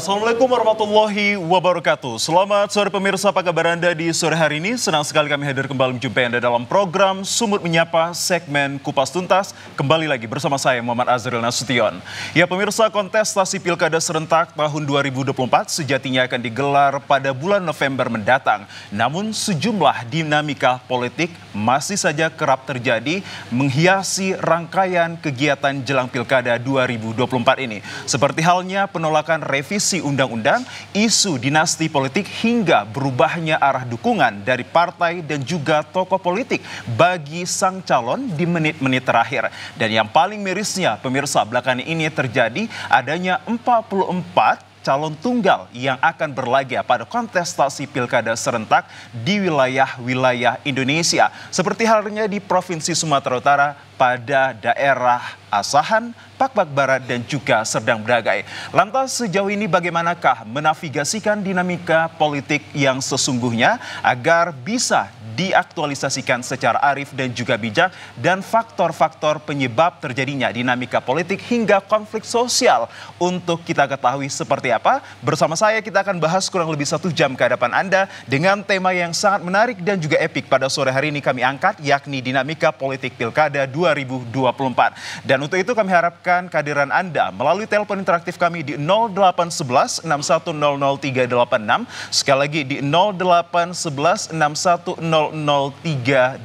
Assalamualaikum warahmatullahi wabarakatuh. Selamat sore pemirsa, apa kabar Anda di sore hari ini? Senang sekali kami hadir kembali menjumpai Anda dalam program Sumut Menyapa segmen Kupas Tuntas. Kembali lagi bersama saya Muhammad Azril Nasution. Ya pemirsa, kontestasi Pilkada serentak tahun 2024 sejatinya akan digelar pada bulan November mendatang. Namun sejumlah dinamika politik masih saja kerap terjadi menghiasi rangkaian kegiatan jelang Pilkada 2024 ini. Seperti halnya penolakan revisi undang-undang, isu dinasti politik hingga berubahnya arah dukungan dari partai dan juga tokoh politik bagi sang calon di menit-menit terakhir. Dan yang paling mirisnya pemirsa, belakangan ini terjadi adanya 44 calon tunggal yang akan berlaga pada kontestasi pilkada serentak di wilayah-wilayah Indonesia. Seperti halnya di Provinsi Sumatera Utara pada daerah Asahan, Pakpak Barat, dan juga Serdang Bedagai. Lantas sejauh ini bagaimanakah menavigasikan dinamika politik yang sesungguhnya agar bisa diaktualisasikan secara arif dan juga bijak, dan faktor-faktor penyebab terjadinya dinamika politik hingga konflik sosial untuk kita ketahui seperti apa? Bersama saya kita akan bahas kurang lebih 1 jam ke hadapan Anda dengan tema yang sangat menarik dan juga epik pada sore hari ini kami angkat, yakni dinamika politik Pilkada 2024. Dan untuk itu kami harapkan kehadiran Anda melalui telepon interaktif kami di 0811 6100 386, sekali lagi di 0811 6100 0386.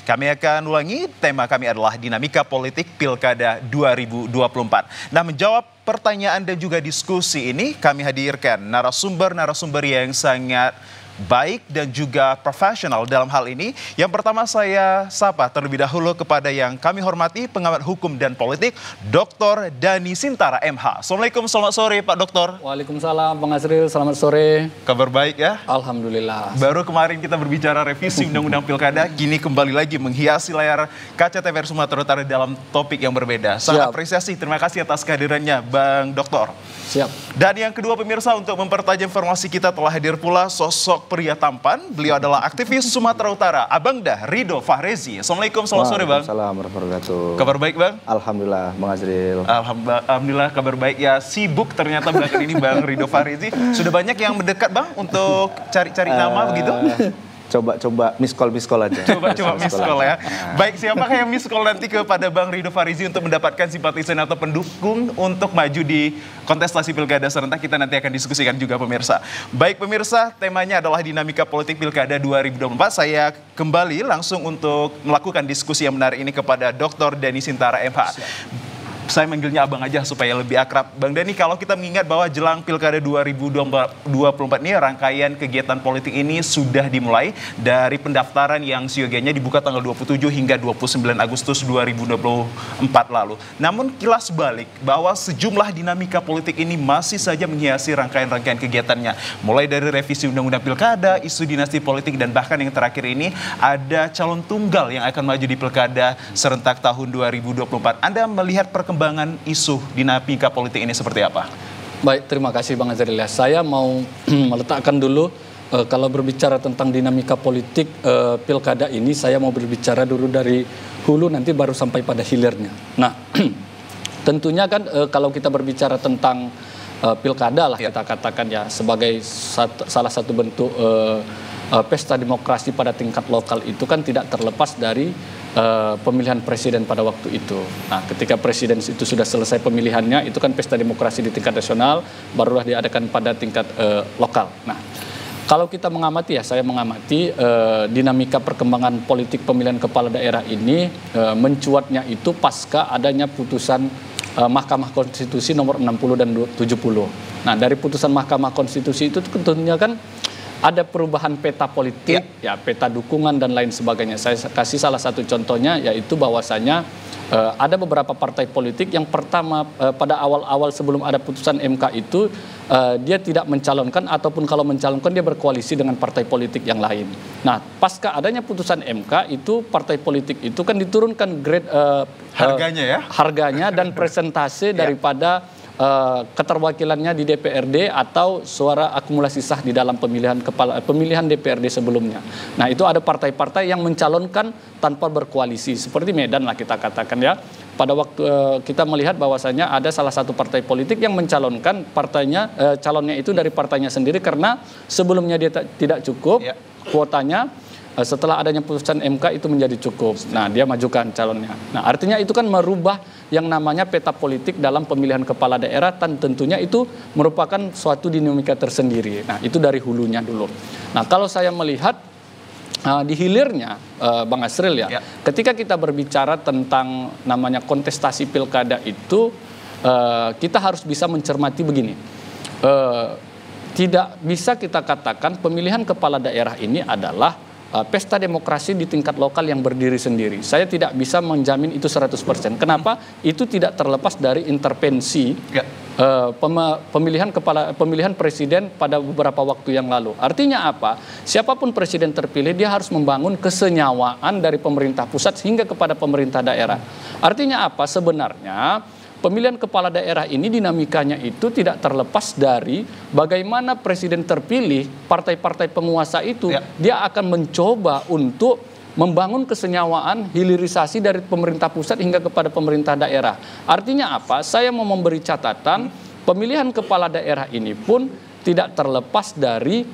Kami akan ulangi, tema kami adalah dinamika politik Pilkada 2024. Nah, menjawab pertanyaan dan juga diskusi ini kami hadirkan narasumber-narasumber yang sangat baik dan juga profesional dalam hal ini. Yang pertama saya sapa terlebih dahulu kepada yang kami hormati, pengamat hukum dan politik, Dr. Dhani Sintara MH. Assalamualaikum, selamat sore Pak Doktor. Waalaikumsalam Bang Azril, selamat sore. Kabar baik ya? Alhamdulillah. Baru kemarin kita berbicara revisi Undang-Undang Pilkada, kini kembali lagi menghiasi layar kaca TVRI Sumatera Utara dalam topik yang berbeda. Sangat apresiasi, terima kasih atas kehadirannya Bang Doktor. Siap. Dan yang kedua pemirsa, untuk mempertajam informasi kita telah hadir pula sosok pria tampan. Beliau adalah aktivis Sumatera Utara, Abangdah Ridho Fahrezi. Assalamualaikum, selamat sore Bang. Waalaikumsalam warahmatullahi wabarakatuh. Kabar baik Bang? Alhamdulillah Bang Azril. Alhamdulillah kabar baik ya. Sibuk ternyata belakangan ini Bang Ridho Fahrezi. Sudah banyak yang mendekat Bang untuk cari-cari nama begitu? Coba miss call aja. Coba miss call ya. Baik, siapakah yang miss call nanti kepada Bang Ridho Fahrezi untuk mendapatkan simpatisan atau pendukung untuk maju di kontestasi Pilkada serentak? Kita nanti akan diskusikan juga pemirsa. Baik pemirsa, temanya adalah dinamika politik Pilkada 2024. Saya kembali langsung untuk melakukan diskusi yang menarik ini kepada Dr. Dhani Sintara MH. Saya manggilnya abang aja supaya lebih akrab. Bang Dhani, kalau kita mengingat bahwa jelang Pilkada 2024 ini rangkaian kegiatan politik ini sudah dimulai dari pendaftaran yang siogianya dibuka tanggal 27 hingga 29 Agustus 2024 lalu. Namun kilas balik bahwa sejumlah dinamika politik ini masih saja menghiasi rangkaian-rangkaian kegiatannya. Mulai dari revisi Undang-Undang Pilkada, isu dinasti politik, dan bahkan yang terakhir ini ada calon tunggal yang akan maju di Pilkada serentak tahun 2024. Anda melihat perkembangan isu dinamika politik ini seperti apa? Baik, terima kasih Bang Azril. Saya mau meletakkan dulu, kalau berbicara tentang dinamika politik Pilkada ini, saya mau berbicara dulu dari hulu nanti baru sampai pada hilirnya. Nah, tentunya kan kalau kita berbicara tentang Pilkada lah kita katakan ya sebagai salah satu bentuk pesta demokrasi pada tingkat lokal itu kan tidak terlepas dari pemilihan presiden pada waktu itu. Nah, ketika presiden itu sudah selesai pemilihannya, itu kan pesta demokrasi di tingkat nasional, barulah diadakan pada tingkat lokal. Nah, kalau kita mengamati ya, saya mengamati dinamika perkembangan politik pemilihan kepala daerah ini mencuatnya itu pasca adanya putusan Mahkamah Konstitusi nomor 60 dan 70. Nah, dari putusan Mahkamah Konstitusi itu tentunya kan ada perubahan peta politik, ya peta dukungan dan lain sebagainya. Saya kasih salah satu contohnya, yaitu bahwasanya ada beberapa partai politik yang pertama pada awal-awal sebelum ada putusan MK itu dia tidak mencalonkan, ataupun kalau mencalonkan dia berkoalisi dengan partai politik yang lain. Nah, pasca adanya putusan MK itu partai politik itu kan diturunkan grade harganya dan presentase daripada keterwakilannya di DPRD atau suara akumulasi sah di dalam pemilihan DPRD sebelumnya. Nah, itu ada partai-partai yang mencalonkan tanpa berkoalisi, seperti Medan lah kita katakan ya. pada waktu kita melihat bahwasanya ada salah satu partai politik yang mencalonkan calonnya itu dari partainya sendiri karena sebelumnya dia tidak cukup kuotanya. Setelah adanya putusan MK itu menjadi cukup. Nah, dia majukan calonnya. Nah, artinya itu kan merubah yang namanya peta politik dalam pemilihan kepala daerah, dan tentunya itu merupakan suatu dinamika tersendiri. Nah, itu dari hulunya dulu. Nah, kalau saya melihat di hilirnya, Bang Asril ya, ketika kita berbicara tentang namanya kontestasi pilkada itu, kita harus bisa mencermati begini. Tidak bisa kita katakan pemilihan kepala daerah ini adalah pesta demokrasi di tingkat lokal yang berdiri sendiri. Saya tidak bisa menjamin itu 100%. Kenapa? Itu tidak terlepas dari intervensi pemilihan presiden pada beberapa waktu yang lalu. Artinya apa? Siapapun presiden terpilih, dia harus membangun kesenyawaan dari pemerintah pusat hingga kepada pemerintah daerah. Artinya apa? Sebenarnya pemilihan kepala daerah ini dinamikanya itu tidak terlepas dari bagaimana presiden terpilih, partai-partai penguasa itu, dia akan mencoba untuk membangun kesenyawaan, hilirisasi dari pemerintah pusat hingga kepada pemerintah daerah. Artinya apa? Saya mau memberi catatan, pemilihan kepala daerah ini pun tidak terlepas dari,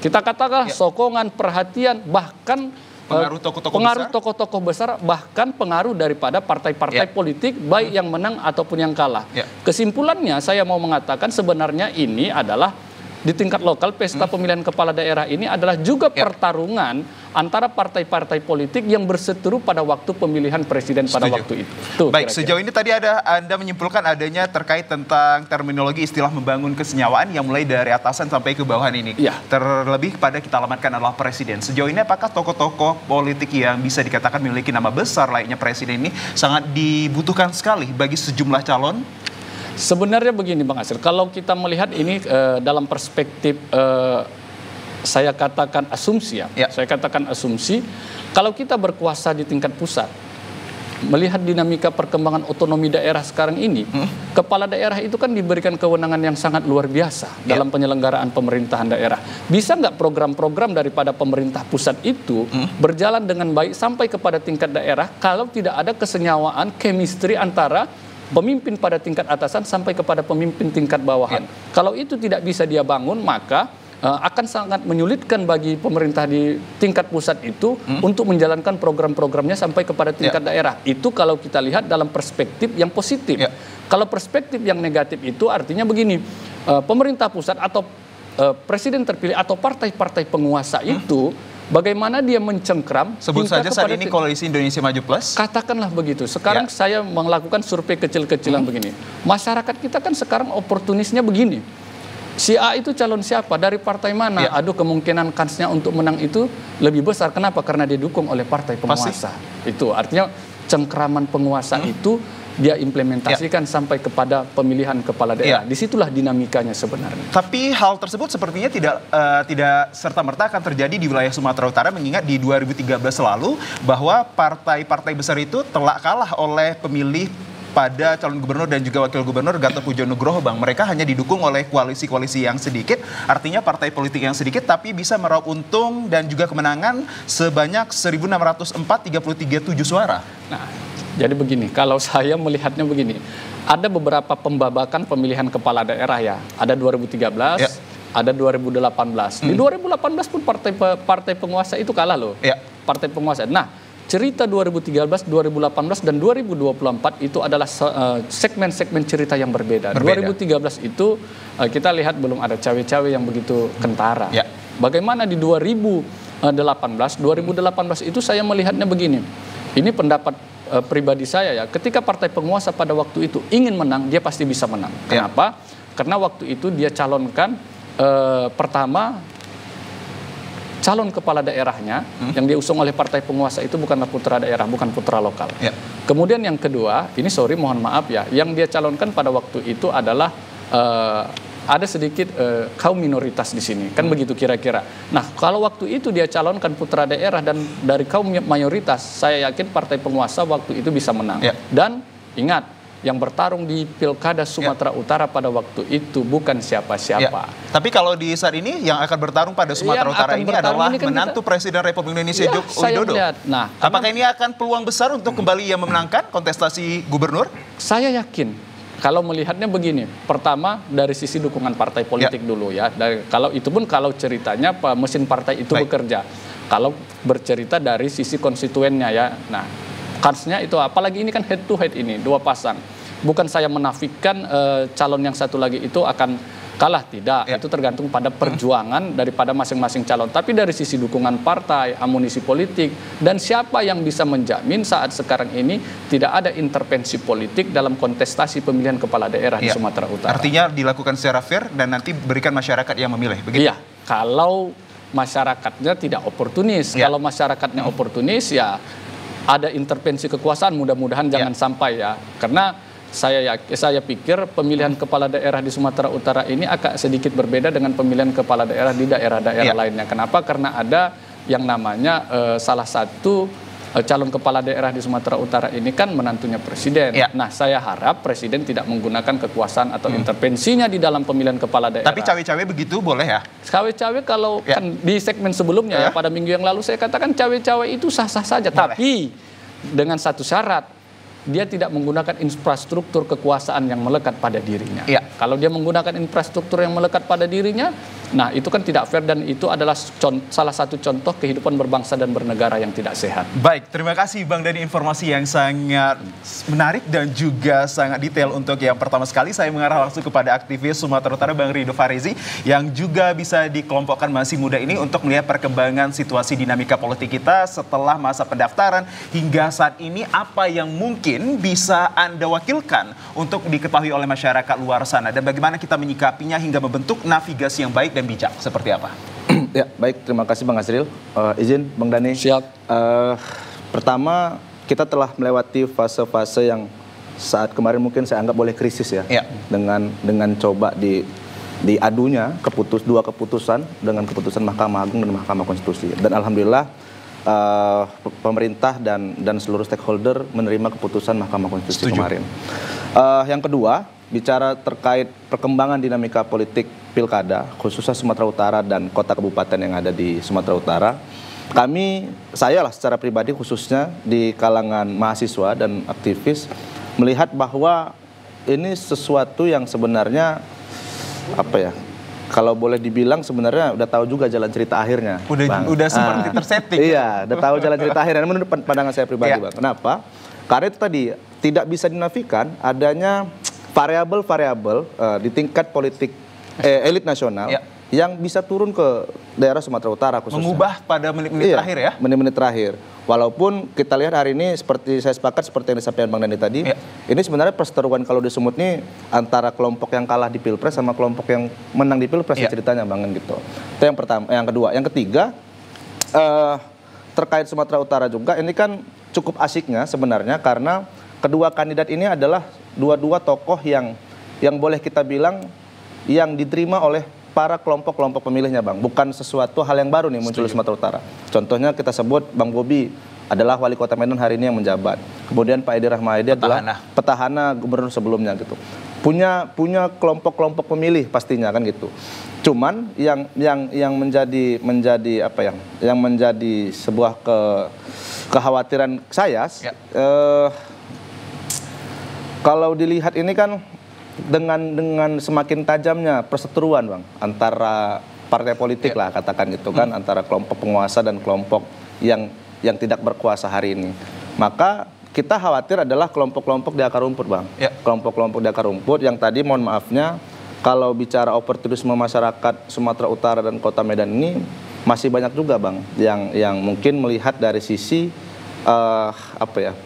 kita katakan sokongan, perhatian, bahkan pengaruh tokoh-tokoh besar, bahkan pengaruh daripada partai-partai politik, baik yang menang ataupun yang kalah. Kesimpulannya saya mau mengatakan sebenarnya ini adalah di tingkat lokal, pesta pemilihan kepala daerah ini adalah juga pertarungan antara partai-partai politik yang berseteru pada waktu pemilihan presiden pada waktu itu. Baik, sejauh ini tadi Anda menyimpulkan adanya terkait tentang terminologi istilah membangun kesenyawaan yang mulai dari atasan sampai ke bawahan ini. Terlebih pada kita alamatkan adalah presiden. Sejauh ini apakah tokoh-tokoh politik yang bisa dikatakan memiliki nama besar layaknya presiden ini sangat dibutuhkan sekali bagi sejumlah calon? Sebenarnya begini Bang Asir, kalau kita melihat ini dalam perspektif saya katakan asumsi saya katakan asumsi, kalau kita berkuasa di tingkat pusat, melihat dinamika perkembangan otonomi daerah sekarang ini, kepala daerah itu kan diberikan kewenangan yang sangat luar biasa dalam penyelenggaraan pemerintahan daerah. Bisa nggak program-program daripada pemerintah pusat itu berjalan dengan baik sampai kepada tingkat daerah kalau tidak ada kesenyawaan, chemistry antara pemimpin pada tingkat atasan sampai kepada pemimpin tingkat bawahan. Kalau itu tidak bisa dia bangun, maka akan sangat menyulitkan bagi pemerintah di tingkat pusat itu untuk menjalankan program-programnya sampai kepada tingkat daerah. Itu kalau kita lihat dalam perspektif yang positif. Kalau perspektif yang negatif itu artinya begini, pemerintah pusat atau presiden terpilih atau partai-partai penguasa itu bagaimana dia mencengkram. Sebut saja saat ini Koalisi Indonesia Maju Plus. Katakanlah begitu. Sekarang saya melakukan survei kecil-kecilan begini. Masyarakat kita kan sekarang oportunisnya begini. Si A itu calon siapa? Dari partai mana? Aduh, kemungkinan kansnya untuk menang itu lebih besar. Kenapa? Karena didukung oleh partai penguasa. Itu artinya cengkraman penguasa itu dia implementasikan sampai kepada pemilihan kepala daerah. Disitulah dinamikanya sebenarnya. Tapi hal tersebut sepertinya tidak serta-merta akan terjadi di wilayah Sumatera Utara, mengingat di 2013 lalu bahwa partai-partai besar itu telah kalah oleh pemilih pada calon gubernur dan juga wakil gubernur Gatot Pujo Nugroho, Bang. Mereka hanya didukung oleh koalisi-koalisi yang sedikit, artinya partai politik yang sedikit tapi bisa meraup untung dan juga kemenangan sebanyak 1.604,337 suara. Nah, jadi begini, kalau saya melihatnya begini, ada beberapa pembabakan pemilihan kepala daerah ya. Ada 2013, ada 2018. Di 2018 pun partai penguasa itu kalah loh. Partai penguasa. Nah, cerita 2013, 2018, dan 2024 itu adalah segmen-segmen cerita yang berbeda. 2013 itu kita lihat belum ada cawe-cawe yang begitu kentara. Bagaimana di 2018 itu saya melihatnya begini. Ini pendapat pribadi saya ya. Ketika partai penguasa pada waktu itu ingin menang, dia pasti bisa menang. Kenapa? Karena waktu itu dia calonkan pertama, calon kepala daerahnya yang diusung oleh partai penguasa itu bukanlah putra daerah, bukan putra lokal. Kemudian yang kedua, ini mohon maaf ya, yang dia calonkan pada waktu itu adalah ada sedikit kaum minoritas di sini, kan begitu kira-kira. Nah, kalau waktu itu dia calonkan putra daerah dan dari kaum mayoritas, saya yakin partai penguasa waktu itu bisa menang. Dan ingat, yang bertarung di Pilkada Sumatera Utara pada waktu itu bukan siapa-siapa. Tapi kalau di saat ini yang akan bertarung pada Sumatera Utara ini adalah ini kan menantu Presiden Republik Indonesia Joko Widodo. Nah, apakah ini akan peluang besar untuk kembali ia memenangkan kontestasi gubernur? Saya yakin. Kalau melihatnya begini, pertama dari sisi dukungan partai politik dulu ya. Kalau itu pun kalau ceritanya mesin partai itu bekerja. Kalau bercerita dari sisi konstituennya ya. Nah, kansnya itu apalagi ini kan head to head ini, dua pasang. Bukan saya menafikan calon yang satu lagi itu akan kalah, tidak. Itu tergantung pada perjuangan daripada masing-masing calon. Tapi dari sisi dukungan partai, amunisi politik, dan siapa yang bisa menjamin saat sekarang ini tidak ada intervensi politik dalam kontestasi pemilihan kepala daerah di Sumatera Utara. Artinya dilakukan secara fair dan nanti berikan masyarakat yang memilih, begitu? Iya, kalau masyarakatnya tidak oportunis. Kalau masyarakatnya oportunis ya ada intervensi kekuasaan, mudah-mudahan jangan sampai ya. Karena saya pikir pemilihan kepala daerah di Sumatera Utara ini agak sedikit berbeda dengan pemilihan kepala daerah di daerah-daerah lainnya. Kenapa? Karena ada yang namanya salah satu calon kepala daerah di Sumatera Utara ini kan menantunya presiden. Nah, saya harap presiden tidak menggunakan kekuasaan atau intervensinya di dalam pemilihan kepala daerah. Tapi cawe-cawe begitu boleh ya? Cawe-cawe kalau kan di segmen sebelumnya ya pada minggu yang lalu saya katakan cawe-cawe itu sah-sah saja. Boleh. Tapi dengan satu syarat. Dia tidak menggunakan infrastruktur kekuasaan yang melekat pada dirinya. Kalau dia menggunakan infrastruktur yang melekat pada dirinya, nah itu kan tidak fair dan itu adalah salah satu contoh kehidupan berbangsa dan bernegara yang tidak sehat. Baik, terima kasih Bang Dhani, informasi yang sangat menarik dan juga sangat detail. Untuk yang pertama sekali saya mengarah langsung kepada aktivis Sumatera Utara Bang Ridho Farizi yang juga bisa dikelompokkan masih muda ini untuk melihat perkembangan situasi dinamika politik kita setelah masa pendaftaran hingga saat ini, apa yang mungkin bisa Anda wakilkan untuk diketahui oleh masyarakat luar sana dan bagaimana kita menyikapinya hingga membentuk navigasi yang baik dan bijak seperti apa? Ya, baik, terima kasih Bang Azril. Izin Bang Dhani. Siap. Pertama, kita telah melewati fase-fase yang saat kemarin mungkin saya anggap boleh krisis ya. Dengan coba diadunya dua keputusan dengan keputusan Mahkamah Agung dan Mahkamah Konstitusi. Dan alhamdulillah pemerintah dan seluruh stakeholder menerima keputusan Mahkamah Konstitusi kemarin. Yang kedua, bicara terkait perkembangan dinamika politik pilkada, khususnya Sumatera Utara dan kota kabupaten yang ada di Sumatera Utara, saya secara pribadi khususnya di kalangan mahasiswa dan aktivis melihat bahwa ini sesuatu yang sebenarnya kalau boleh dibilang sebenarnya udah tahu juga jalan cerita akhirnya. Udah seperti tersetting. Iya, udah tahu jalan cerita akhirnya. Menurut pandangan saya pribadi, Bang. Kenapa? Karena itu tadi tidak bisa dinafikan adanya variabel-variabel di tingkat politik elit nasional yang bisa turun ke daerah Sumatera Utara khususnya. Mengubah pada menit-menit terakhir ya? Menit-menit terakhir. Walaupun kita lihat hari ini seperti saya sepakat seperti yang disampaikan Bang Dhani tadi, ini sebenarnya perseteruan kalau di Sumut ini antara kelompok yang kalah di Pilpres sama kelompok yang menang di Pilpres ceritanya Bang gitu. Itu yang pertama, yang kedua. Yang ketiga, terkait Sumatera Utara juga ini kan cukup asiknya sebenarnya karena kedua kandidat ini adalah dua tokoh yang boleh kita bilang yang diterima oleh para kelompok-kelompok pemilihnya, Bang. Bukan sesuatu hal yang baru nih muncul di Sumatera Utara. Contohnya kita sebut Bang Bobi adalah wali kota Medan hari ini yang menjabat. Kemudian Pak Edi Rahmayadi adalah petahana gubernur sebelumnya gitu. Punya kelompok-kelompok pemilih pastinya kan gitu. Cuman yang menjadi sebuah kekhawatiran saya kalau dilihat ini kan dengan semakin tajamnya perseteruan, Bang, antara partai politik lah katakan gitu kan, antara kelompok penguasa dan kelompok yang tidak berkuasa hari ini. Maka kita khawatir adalah kelompok-kelompok di akar rumput, Bang. Kelompok-kelompok di akar rumput yang tadi mohon maafnya kalau bicara oportunisme masyarakat Sumatera Utara dan Kota Medan ini masih banyak juga, Bang, yang mungkin melihat dari sisi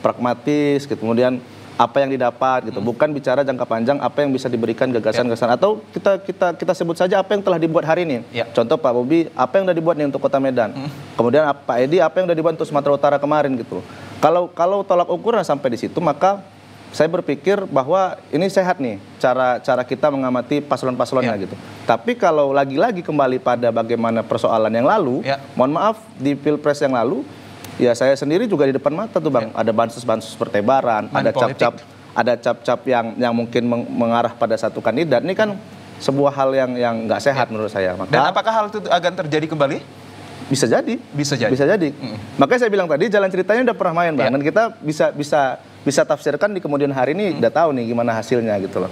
pragmatis gitu, kemudian apa yang didapat gitu, bukan bicara jangka panjang apa yang bisa diberikan gagasan-gagasan atau kita sebut saja apa yang telah dibuat hari ini. Contoh Pak Bobi, apa yang sudah dibuat nih untuk Kota Medan. Kemudian Pak Edi, apa yang sudah dibuat untuk Sumatera Utara kemarin gitu. Kalau tolak ukurnya sampai di situ, maka saya berpikir bahwa ini sehat nih cara kita mengamati paslon-paslonnya gitu. Tapi kalau lagi-lagi kembali pada bagaimana persoalan yang lalu, mohon maaf di Pilpres yang lalu, ya saya sendiri juga di depan mata tuh, Bang, ada bansus-bansus pertebaran, ada cap-cap, ada cap-cap yang mungkin mengarah pada satu kandidat. Ini kan sebuah hal yang nggak sehat menurut saya. Dan apakah hal itu akan terjadi kembali? Bisa jadi. Bisa jadi. Bisa jadi. Makanya saya bilang tadi jalan ceritanya udah pernah main, Bang. Dan kita bisa tafsirkan di kemudian hari ini udah tahu nih gimana hasilnya gitu loh.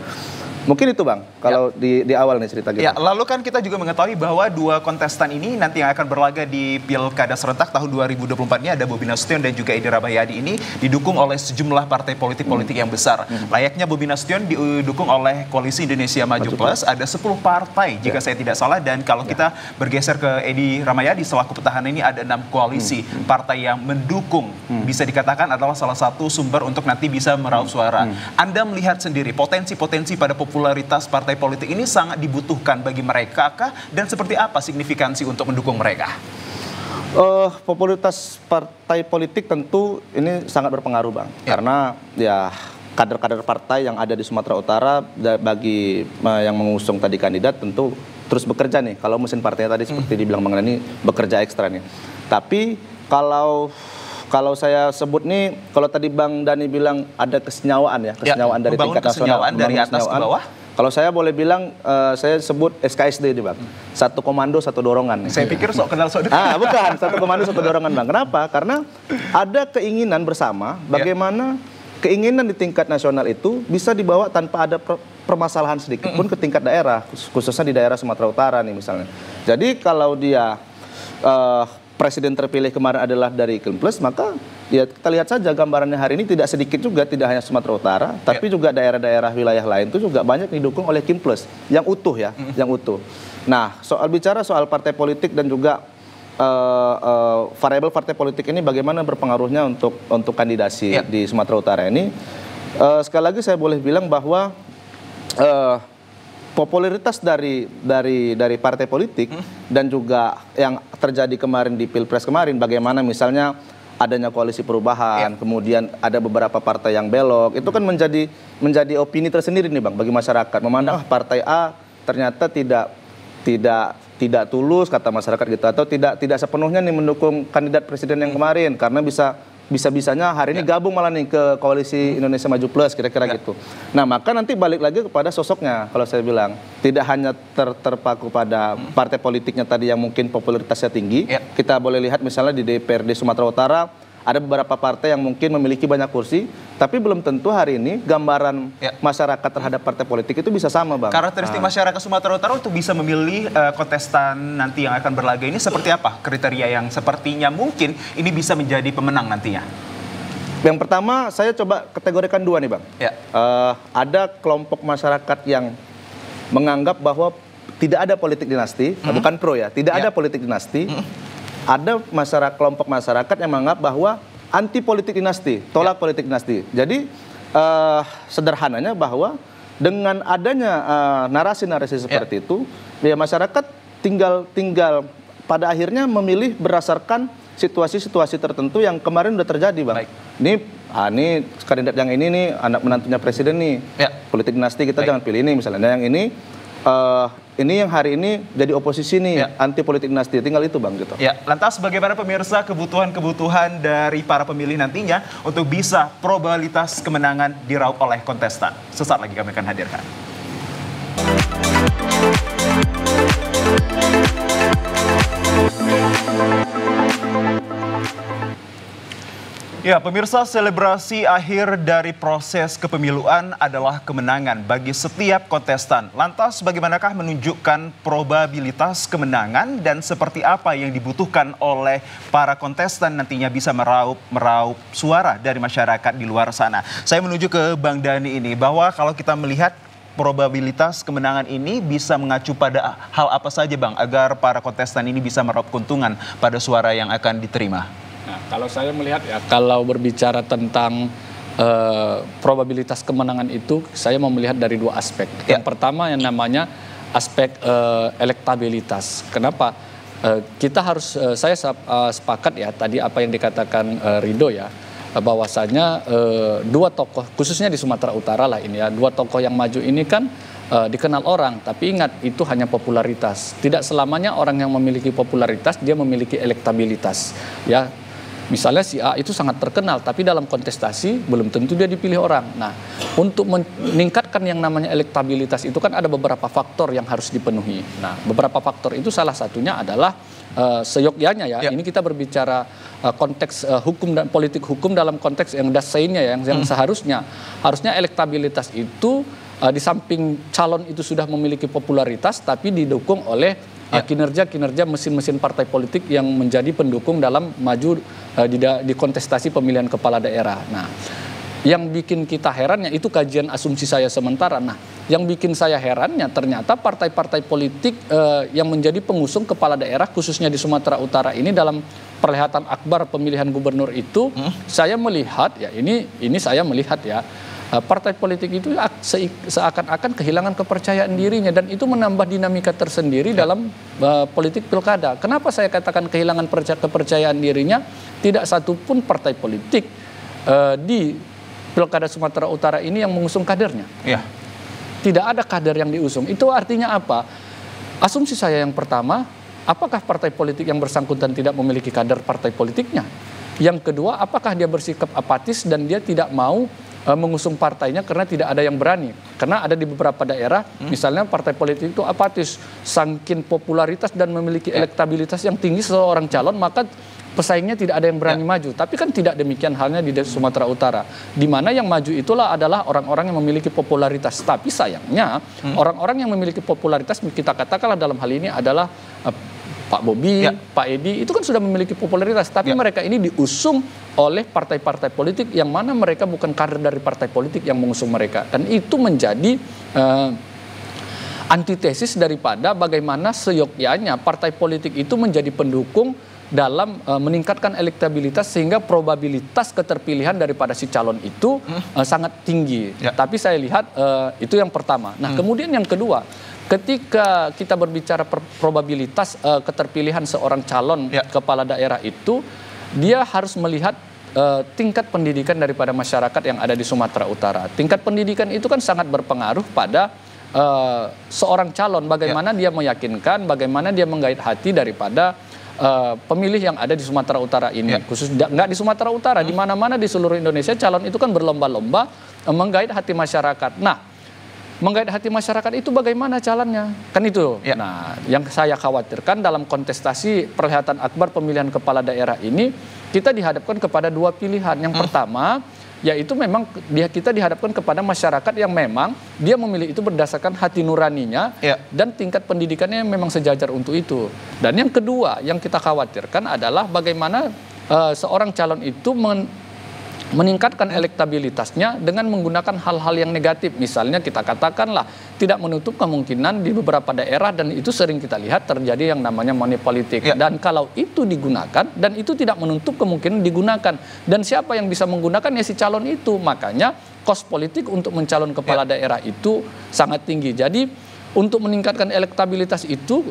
Mungkin itu, Bang, kalau di awal nih cerita kita. Ya, lalu kan kita juga mengetahui bahwa dua kontestan ini nanti yang akan berlaga di Pilkada serentak tahun 2024 ini ada Bobi Nasution dan juga Edi Rahmayadi ini didukung oleh sejumlah partai politik yang besar. Layaknya Bobi Nasution didukung oleh Koalisi Indonesia Maju Plus, ada 10 partai jika saya tidak salah, dan kalau kita bergeser ke Edi Rahmayadi selaku petahana ini ada 6 koalisi partai yang mendukung, bisa dikatakan adalah salah satu sumber untuk nanti bisa meraup suara. Anda melihat sendiri potensi-potensi pada popularitas partai politik ini sangat dibutuhkan bagi mereka kah? Dan seperti apa signifikansi untuk mendukung mereka? Popularitas partai politik tentu ini sangat berpengaruh, Bang. Karena ya kader-kader partai yang ada di Sumatera Utara bagi yang mengusung tadi kandidat tentu terus bekerja nih. Kalau mesin partainya tadi seperti dibilang Bang Dhani bekerja ekstra nih. Tapi kalau saya sebut nih, kalau tadi Bang Dhani bilang ada kesenyawaan kesenyawaan dari tingkat nasional, dari atas ke bawah. Kalau saya boleh bilang, saya sebut SKSD nih, Bang. Satu komando, satu dorongan. Saya pikir sok kenal sok dekat. Bukan, satu komando, satu dorongan, Bang. Kenapa? Karena ada keinginan bersama bagaimana keinginan di tingkat nasional itu bisa dibawa tanpa ada permasalahan sedikit pun ke tingkat daerah, khususnya di daerah Sumatera Utara nih misalnya. Jadi kalau dia presiden terpilih kemarin adalah dari Plus, maka ya kita lihat saja gambarannya hari ini tidak sedikit juga, tidak hanya Sumatera Utara, tapi juga daerah-daerah wilayah lain itu juga banyak didukung oleh Plus yang utuh yang utuh. Nah, bicara soal partai politik dan juga variabel partai politik ini bagaimana berpengaruhnya untuk kandidasi di Sumatera Utara ini, sekali lagi saya boleh bilang bahwa popularitas dari partai politik dan juga yang terjadi kemarin di Pilpres kemarin, bagaimana misalnya adanya koalisi perubahan, kemudian ada beberapa partai yang belok, itu kan menjadi opini tersendiri nih, Bang, bagi masyarakat. Memandang partai A ternyata tidak tulus kata masyarakat gitu, atau tidak sepenuhnya nih mendukung kandidat presiden yang kemarin karena bisa-bisanya hari ini gabung malah nih ke Koalisi Indonesia Maju Plus, kira-kira gitu. Nah, maka nanti balik lagi kepada sosoknya, kalau saya bilang. Tidak hanya terpaku pada partai politiknya tadi yang mungkin popularitasnya tinggi. Kita boleh lihat misalnya di DPRD Sumatera Utara, ada beberapa partai yang mungkin memiliki banyak kursi, tapi belum tentu hari ini gambaran masyarakat terhadap partai politik itu bisa sama, Bang. Karakteristik masyarakat Sumatera Utara untuk bisa memilih kontestan nanti yang akan berlaga ini seperti apa? Kriteria yang sepertinya mungkin ini bisa menjadi pemenang nantinya. Yang pertama, saya coba kategorikan dua nih, Bang. Ada kelompok masyarakat yang menganggap bahwa tidak ada politik dinasti, bukan pro ya, tidak ada politik dinasti. Ada kelompok masyarakat yang menganggap bahwa anti politik dinasti, tolak politik dinasti. Jadi sederhananya bahwa dengan adanya narasi-narasi seperti itu, ya masyarakat tinggal pada akhirnya memilih berdasarkan situasi-situasi tertentu yang kemarin udah terjadi, Bang. Ini kandidat yang ini nih, anak menantunya presiden nih, politik dinasti kita jangan pilih ini misalnya. Nah, yang ini yang hari ini jadi oposisi nih, anti politik dinasti, tinggal itu, Bang, gitu. Ya, lantas bagaimana pemirsa kebutuhan dari para pemilih nantinya untuk bisa probabilitas kemenangan diraup oleh kontestan? Sesaat lagi kami akan hadirkan. Ya, pemirsa, selebrasi akhir dari proses kepemiluan adalah kemenangan bagi setiap kontestan. Lantas, bagaimanakah menunjukkan probabilitas kemenangan dan seperti apa yang dibutuhkan oleh para kontestan nantinya bisa meraup suara dari masyarakat di luar sana? Saya menuju ke Bang Dhani ini, bahwa kalau kita melihat probabilitas kemenangan ini bisa mengacu pada hal apa saja, Bang, agar para kontestan ini bisa meraup keuntungan pada suara yang akan diterima? Nah, kalau saya melihat kalau berbicara tentang probabilitas kemenangan itu, saya mau melihat dari dua aspek. Yang pertama yang namanya aspek elektabilitas. Kenapa? Kita harus, saya sepakat ya tadi apa yang dikatakan Ridho ya, bahwasanya dua tokoh, khususnya di Sumatera Utara lah ini ya, dua tokoh yang maju ini kan dikenal orang, tapi ingat itu hanya popularitas. Tidak selamanya orang yang memiliki popularitas dia memiliki elektabilitas, ya. Misalnya si A itu sangat terkenal, tapi dalam kontestasi belum tentu dia dipilih orang. Nah, untuk meningkatkan yang namanya elektabilitas itu kan ada beberapa faktor yang harus dipenuhi. Nah, beberapa faktor itu salah satunya adalah seyogyanya ya. Ini kita berbicara konteks hukum dan politik hukum dalam konteks yang dasainya ya, yang harusnya elektabilitas itu di samping calon itu sudah memiliki popularitas, tapi didukung oleh kinerja mesin-mesin partai politik yang menjadi pendukung dalam maju di kontestasi pemilihan kepala daerah. Nah, yang bikin kita herannya itu kajian asumsi saya sementara. Nah, yang bikin saya herannya ternyata partai-partai politik yang menjadi pengusung kepala daerah khususnya di Sumatera Utara ini dalam perhelatan akbar pemilihan gubernur itu saya melihat ya ini saya melihat ya partai politik itu seakan-akan kehilangan kepercayaan dirinya dan itu menambah dinamika tersendiri dalam politik pilkada. Kenapa saya katakan kehilangan kepercayaan dirinya? Tidak satupun partai politik di pilkada Sumatera Utara ini yang mengusung kadernya. Ya. Tidak ada kader yang diusung. Itu artinya apa? Asumsi saya yang pertama, apakah partai politik yang bersangkutan tidak memiliki kader partai politiknya? Yang kedua, apakah dia bersikap apatis dan dia tidak mau mengusung partainya karena tidak ada yang berani. Karena ada di beberapa daerah, misalnya partai politik itu apatis, saking popularitas dan memiliki elektabilitas yang tinggi seorang calon, maka pesaingnya tidak ada yang berani maju. Tapi kan tidak demikian halnya di Sumatera Utara, di mana yang maju itulah adalah orang-orang yang memiliki popularitas. Tapi sayangnya orang-orang yang memiliki popularitas, kita katakanlah dalam hal ini adalah Pak Bobi, Pak Edi, itu kan sudah memiliki popularitas. Tapi mereka ini diusung oleh partai-partai politik yang mana mereka bukan kader dari partai politik yang mengusung mereka. Dan itu menjadi antitesis daripada bagaimana seyogyanya partai politik itu menjadi pendukung dalam meningkatkan elektabilitas sehingga probabilitas keterpilihan daripada si calon itu sangat tinggi. Tapi saya lihat itu yang pertama. Nah, kemudian yang kedua, ketika kita berbicara probabilitas keterpilihan seorang calon kepala daerah itu, dia harus melihat tingkat pendidikan daripada masyarakat yang ada di Sumatera Utara. Tingkat pendidikan itu kan sangat berpengaruh pada seorang calon, bagaimana dia meyakinkan, bagaimana dia menggait hati daripada pemilih yang ada di Sumatera Utara ini. Khusus nggak di Sumatera Utara, di mana-mana di seluruh Indonesia calon itu kan berlomba-lomba menggait hati masyarakat. Nah, menggait hati masyarakat itu bagaimana calonnya? Kan itu. Nah, yang saya khawatirkan dalam kontestasi perhelatan akbar pemilihan kepala daerah ini, kita dihadapkan kepada dua pilihan. Yang pertama, yaitu memang kita dihadapkan kepada masyarakat yang memang dia memilih itu berdasarkan hati nuraninya dan tingkat pendidikannya yang memang sejajar untuk itu. Dan yang kedua yang kita khawatirkan adalah bagaimana seorang calon itu meningkatkan elektabilitasnya dengan menggunakan hal-hal yang negatif. Misalnya kita katakanlah tidak menutup kemungkinan di beberapa daerah, dan itu sering kita lihat terjadi yang namanya money politik. Dan kalau itu digunakan, dan itu tidak menutup kemungkinan digunakan, dan siapa yang bisa menggunakan ya si calon itu. Makanya kos politik untuk mencalon kepala daerah itu sangat tinggi. Jadi untuk meningkatkan elektabilitas itu,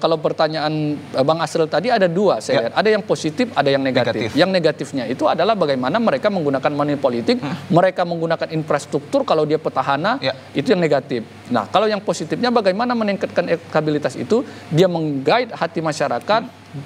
kalau pertanyaan Bang Asril tadi ada dua, saya lihat. Ada yang positif, ada yang negatif. Yang negatifnya itu adalah bagaimana mereka menggunakan money politik, mereka menggunakan infrastruktur kalau dia petahana, itu yang negatif. Nah, kalau yang positifnya bagaimana meningkatkan elektabilitas itu, dia menggait hati masyarakat,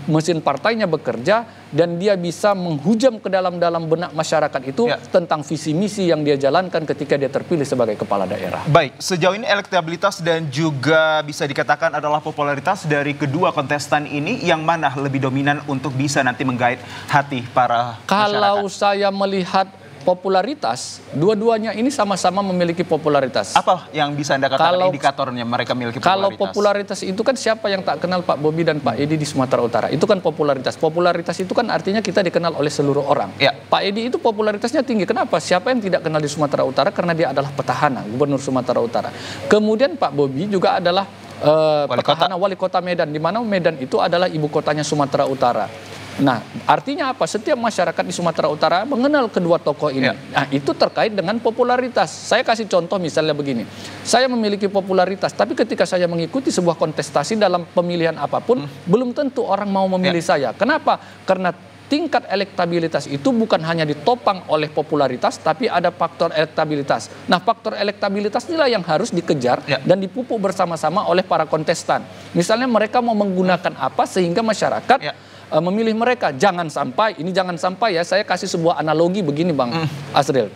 mesin partainya bekerja, dan dia bisa menghujam ke dalam benak masyarakat itu tentang visi misi yang dia jalankan ketika dia terpilih sebagai kepala daerah. Baik, sejauh ini elektabilitas dan juga bisa dikatakan adalah popularitas dari kedua kontestan ini, yang mana lebih dominan untuk bisa nanti menggait hati para masyarakat? Kalau saya melihat popularitas, dua-duanya ini sama-sama memiliki popularitas. Apa yang bisa Anda katakan indikatornya mereka memiliki popularitas? Kalau popularitas itu kan siapa yang tak kenal Pak Bobi dan Pak Edi di Sumatera Utara? Itu kan popularitas. Popularitas itu kan artinya kita dikenal oleh seluruh orang. Pak Edi itu popularitasnya tinggi. Kenapa? Siapa yang tidak kenal di Sumatera Utara? Karena dia adalah petahana, gubernur Sumatera Utara. Kemudian Pak Bobi juga adalah petahana wali kota Medan, di mana Medan itu adalah ibu kotanya Sumatera Utara. Nah, artinya apa? Setiap masyarakat di Sumatera Utara mengenal kedua tokoh ini. Nah, itu terkait dengan popularitas. Saya kasih contoh misalnya begini. Saya memiliki popularitas, tapi ketika saya mengikuti sebuah kontestasi dalam pemilihan apapun, belum tentu orang mau memilih saya. Kenapa? Karena tingkat elektabilitas itu bukan hanya ditopang oleh popularitas, tapi ada faktor elektabilitas. Nah, faktor elektabilitas inilah yang harus dikejar dan dipupuk bersama-sama oleh para kontestan. Misalnya mereka mau menggunakan apa sehingga masyarakat memilih mereka. Jangan sampai ya, saya kasih sebuah analogi begini Bang Azril.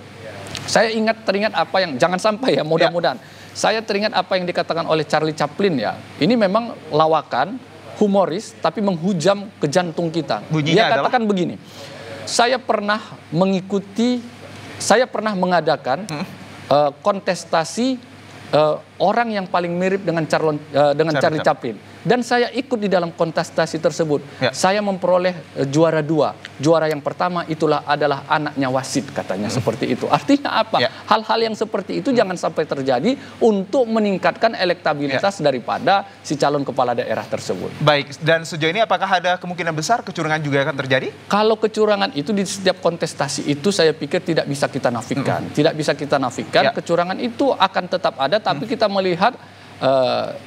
Saya teringat apa yang, jangan sampai ya, mudah-mudahan. Saya teringat apa yang dikatakan oleh Charlie Chaplin ya. Ini memang lawakan, humoris, tapi menghujam ke jantung kita. Dia katakan begini, saya pernah mengadakan kontestasi orang yang paling mirip dengan Charlie Chaplin. Dan saya ikut di dalam kontestasi tersebut. Saya memperoleh juara 2. Juara yang pertama adalah anaknya wasit, katanya seperti itu. Artinya apa? Hal-hal yang seperti itu jangan sampai terjadi untuk meningkatkan elektabilitas daripada si calon kepala daerah tersebut. Baik, dan sejauh ini apakah ada kemungkinan besar kecurangan juga akan terjadi? Kalau kecurangan itu di setiap kontestasi itu saya pikir tidak bisa kita nafikan. Tidak bisa kita nafikan, kecurangan itu akan tetap ada, tapi kita melihat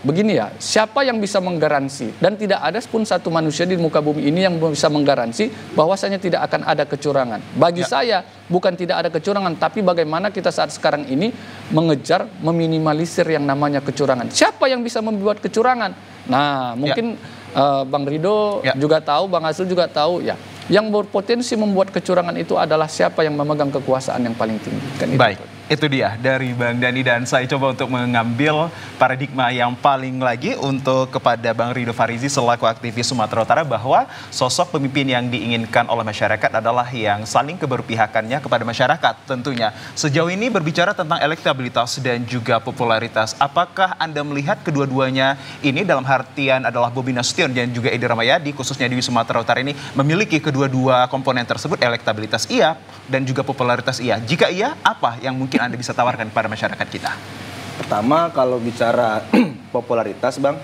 begini ya, siapa yang bisa menggaransi, dan tidak ada pun satu manusia di muka bumi ini yang bisa menggaransi bahwasanya tidak akan ada kecurangan. Bagi saya bukan tidak ada kecurangan, tapi bagaimana kita saat sekarang ini mengejar meminimalisir yang namanya kecurangan. Siapa yang bisa membuat kecurangan? Nah, mungkin Bang Rido juga tahu, Bang Azril juga tahu ya. Yang berpotensi membuat kecurangan itu adalah siapa yang memegang kekuasaan yang paling tinggi. Kan baik, itu dia dari Bang Dhani, dan saya coba untuk mengambil paradigma yang paling lagi untuk kepada Bang Rido Farizi selaku aktivis Sumatera Utara, bahwa sosok pemimpin yang diinginkan oleh masyarakat adalah yang saling keberpihakannya kepada masyarakat tentunya. Sejauh ini berbicara tentang elektabilitas dan juga popularitas, apakah Anda melihat kedua-duanya ini dalam artian adalah Bobi Nasution dan juga Edi Rahmayadi khususnya di Sumatera Utara ini memiliki kedua-dua komponen tersebut, elektabilitas iya dan juga popularitas iya? Jika iya, apa yang mungkin Anda bisa tawarkan kepada masyarakat kita? Pertama, kalau bicara popularitas Bang,